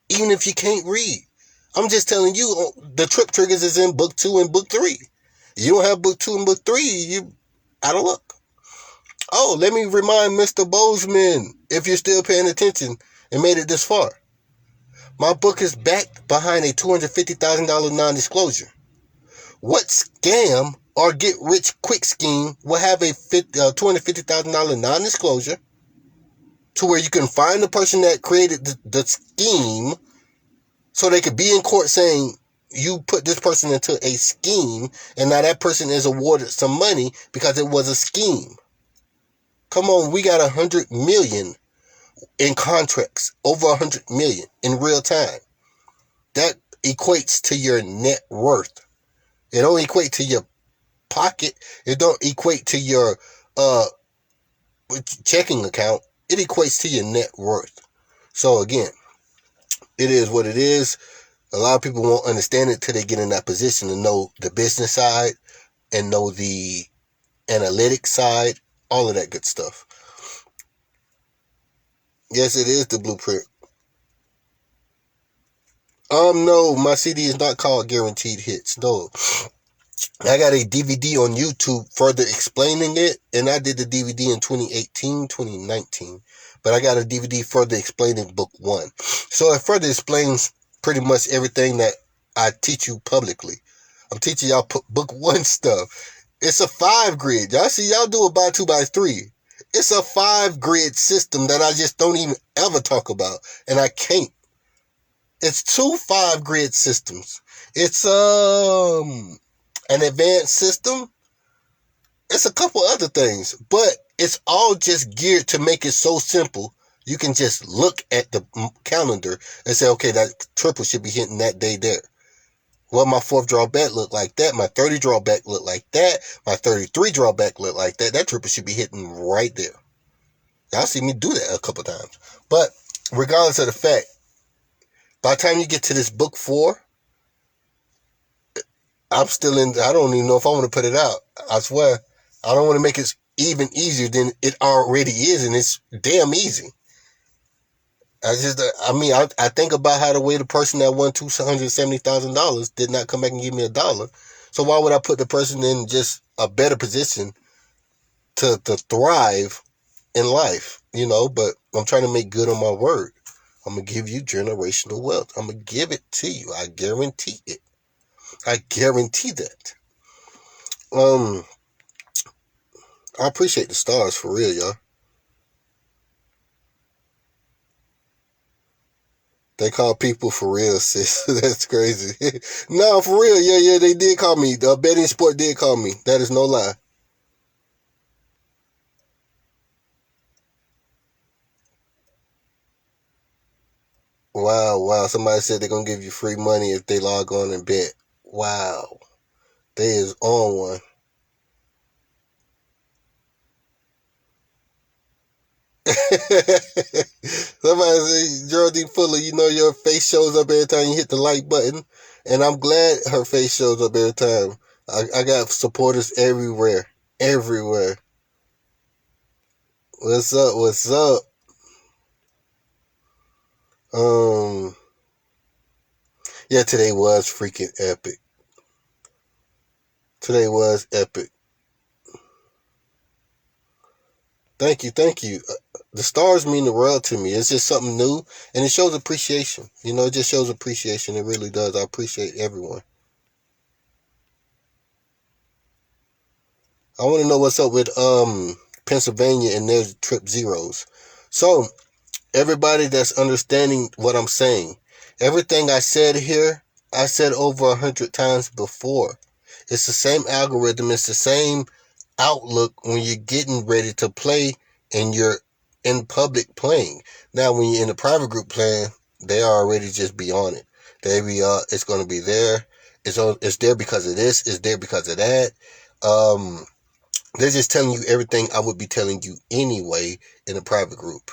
Speaker 1: Even if you can't read. I'm just telling you, the trip triggers is in book 2 and book 3. You don't have book 2 and book 3, you out of luck. Oh, let me remind Mr. Bozeman, if you're still paying attention and made it this far. My book is backed behind a $250,000 non-disclosure. What scam or get-rich-quick scheme will have a $250,000 non-disclosure to where you can find the person that created the scheme so they could be in court saying you put this person into a scheme and now that person is awarded some money because it was a scheme. Come on, we got 100 million in contracts, over 100 million in real time. That equates to your net worth. It don't equate to your pocket. It don't equate to your checking account. It equates to your net worth. So again, it is what it is. A lot of people won't understand it till they get in that position to know the business side and know the analytics side, all of that good stuff. Yes, it is the blueprint. No, my CD is not called Guaranteed Hits. No. I got a DVD on YouTube further explaining it, and I did the DVD in 2018, 2019. But I got a DVD further explaining book 1. So it further explains pretty much everything that I teach you publicly. I'm teaching y'all book 1 stuff. It's a 5 grid. Y'all see, y'all do a by 2 by 3. It's a 5 grid system that I just don't even ever talk about, and I can't. It's 2 5 grid systems. It's an advanced system. It's a couple other things, but it's all just geared to make it so simple. You can just look at the calendar and say, okay, that triple should be hitting that day there. Well, my 4th drawback look like that. My 30 drawback look like that. My 33 drawback look like that. That triple should be hitting right there. Y'all see me do that a couple times. But regardless of the fact, by the time you get to this book 4, I'm still in. I don't even know if I want to put it out. I swear. I don't want to make it even easier than it already is, and it's damn easy. I think about how the way the person that won $270,000 did not come back and give me $1. So why would I put the person in just a better position to thrive in life? You know, but I'm trying to make good on my word. I'm going to give you generational wealth. I'm going to give it to you. I guarantee it. I guarantee that. I appreciate the stars for real, y'all. They call people for real, sis. That's crazy. No, for real. Yeah, they did call me. The betting sport did call me. That is no lie. Wow. Somebody said they're going to give you free money if they log on and bet. Wow. They is on one. Somebody say, Geraldine Fuller, you know your face shows up every time you hit the like button. And I'm glad her face shows up every time. I got supporters everywhere. Everywhere. What's up? What's up? Um, yeah, today was freaking epic. Today was epic. Thank you, thank you. The stars mean the world to me. It's just something new, and it shows appreciation. You know, it just shows appreciation. It really does. I appreciate everyone. I want to know what's up with Pennsylvania and their trip zeros. So, everybody that's understanding what I'm saying, everything I said here, I said over 100 times before. It's the same algorithm. It's the same outlook when you're getting ready to play and you're in public playing. Now, when you're in a private group playing, they are already just be on it. It's going to be there. It's there because of this. It's there because of that. Um, they're just telling you everything I would be telling you anyway in a private group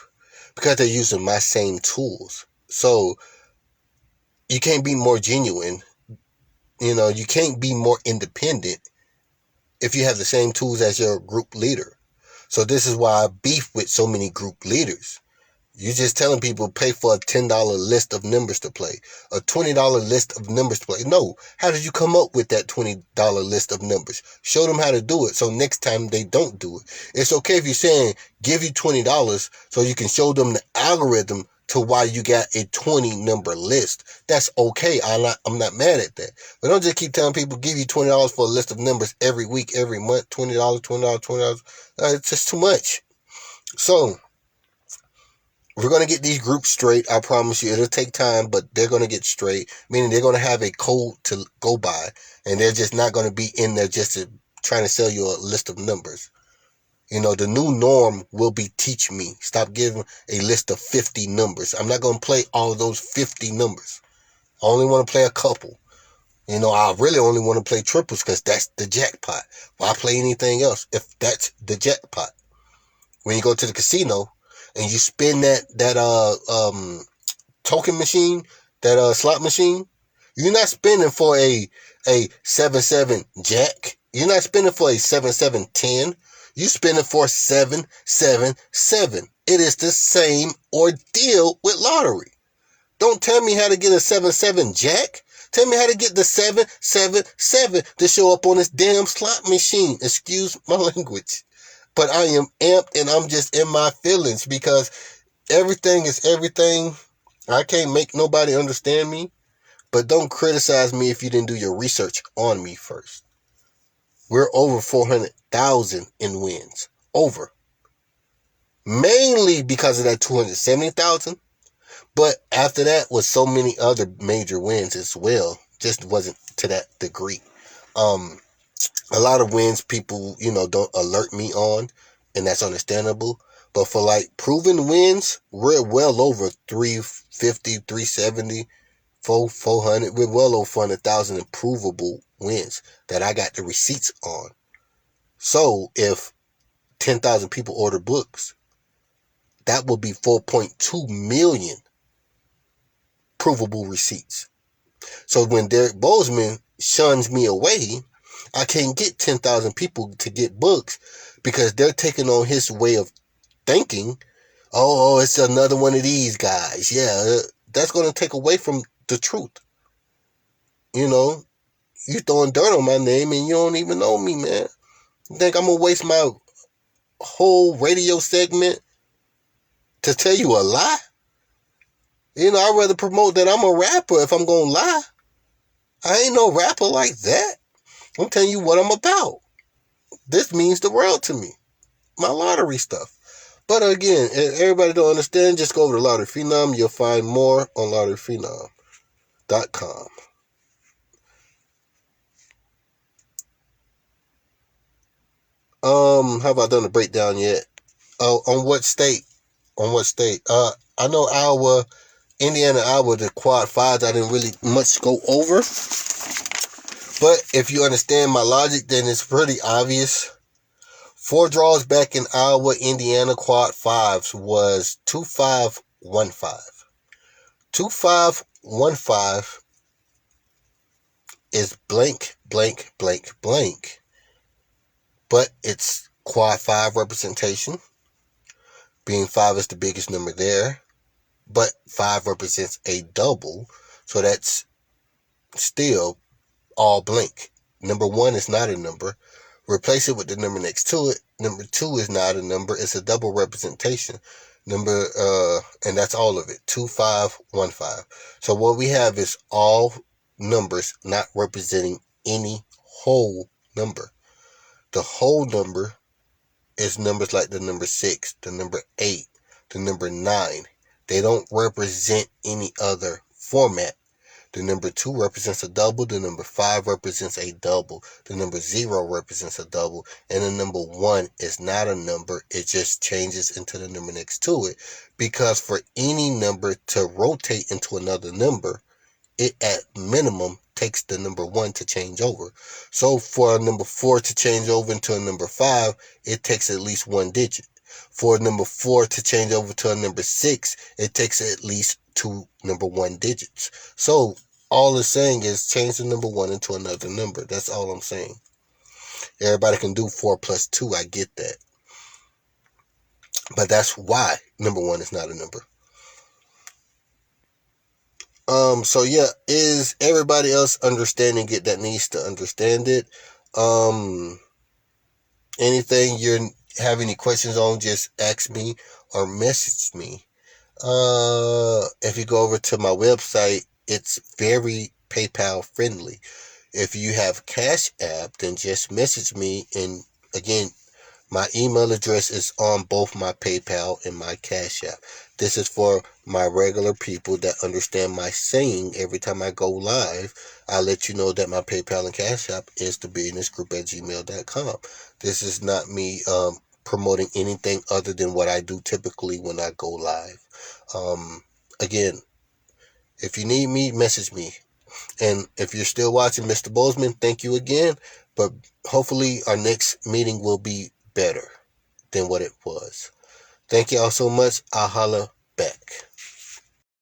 Speaker 1: because they're using my same tools. So you can't be more genuine. You know, you can't be more independent if you have the same tools as your group leader. So this is why I beef with so many group leaders. You're just telling people pay for a $10 list of numbers to play, a $20 list of numbers to play. No, how did you come up with that $20 list of numbers? Show them how to do it so next time they don't do it. It's okay if you're saying give you $20 so you can show them the algorithm to why you got a 20 number list. That's okay. I'm not mad at that. But don't just keep telling people give you $20 for a list of numbers every week, every month, $20, $20, $20. It's just too much. So we're going to get these groups straight. I promise you. It'll take time, but they're going to get straight, meaning they're going to have a code to go by, and they're just not going to be in there just trying to sell you a list of numbers. You know, the new norm will be teach me. Stop giving a list of 50 numbers. I'm not going to play all those 50 numbers. I only want to play a couple. You know, I really only want to play triples because that's the jackpot. Why play anything else if that's the jackpot? When you go to the casino and you spin that token machine, that slot machine, you're not spending for a 7-7 jack. You're not spending for a 7-7-10. You spending for 7-7-7. It is the same ordeal with lottery. Don't tell me how to get a 7-7 jack. Tell me how to get the 7-7-7 to show up on this damn slot machine. Excuse my language. But I am amped and I'm just in my feelings because everything is everything. I can't make nobody understand me, but don't criticize me if you didn't do your research on me first. We're over 400,000 in wins. Over. Mainly because of that 270,000. But after that was so many other major wins as well. Just wasn't to that degree. A lot of wins people, don't alert me on, and that's understandable. But for like proven wins, we're well over 350, 370, 400. We're well over 400,000 in provable wins that I got the receipts on. So if 10,000 people order books, that will be 4.2 million provable receipts. So when Derek Bozeman shuns me away, I can't get 10,000 people to get books because they're taking on his way of thinking. Oh, it's another one of these guys. Yeah, that's going to take away from the truth. You know, you throwing dirt on my name and you don't even know me, man. You think I'm going to waste my whole radio segment to tell you a lie? I'd rather promote that I'm a rapper if I'm going to lie. I ain't no rapper like that. I'm telling you what I'm about. This means the world to me. My lottery stuff. But again, if everybody don't understand, just go over to Lottery Phenom. You'll find more on lotteryphenom.com. Have I done a breakdown yet? Oh, on what state? On what state? I know Iowa, Indiana, Iowa, the quad fives, I didn't really much go over. But if you understand my logic, then it's pretty obvious. 4 draws back in Iowa, Indiana quad fives was 2515. 2515 is blank, blank, blank, blank. But it's quad 5 representation. being 5 is the biggest number there, but 5 represents a double, so that's still all blank. Number 1 is not a number. Replace it with the number next to it. Number 2 is not a number. It's a double representation. And that's all of it. 2, 5, 1, 5. So what we have is all numbers not representing any whole number. The whole number is numbers like the number 6, the number 8, the number 9. They don't represent any other format. The number 2 represents a double. The number 5 represents a double. The number 0 represents a double. And the number 1 is not a number. It just changes into the number next to it. Because for any number to rotate into another number, it at minimum takes the number 1 to change over. So for a number 4 to change over into a number 5, it takes at least 1 digit. For a number 4 to change over to a number 6, it takes at least 2 number 1 digits. So all it's saying is change the number 1 into another number. That's all I'm saying. Everybody can do 4 plus 2. I get that. But that's why number 1 is not a number. So yeah, is everybody else understanding it that needs to understand it? Anything you have any questions on, just ask me or message me. If you go over to my website, it's very PayPal friendly. If you have Cash App, then just message me. And again, my email address is on both my PayPal and my Cash App. This is for my regular people that understand my saying. Every time I go live, I let you know that my PayPal and Cash App is thebillionairesgroup@gmail.com. This is not me promoting anything other than what I do typically when I go live. Again, if you need me, message me. And if you're still watching, Mr. Bozeman, thank you again. But hopefully our next meeting will be better than what it was. Thank you all so much. I'll holla back.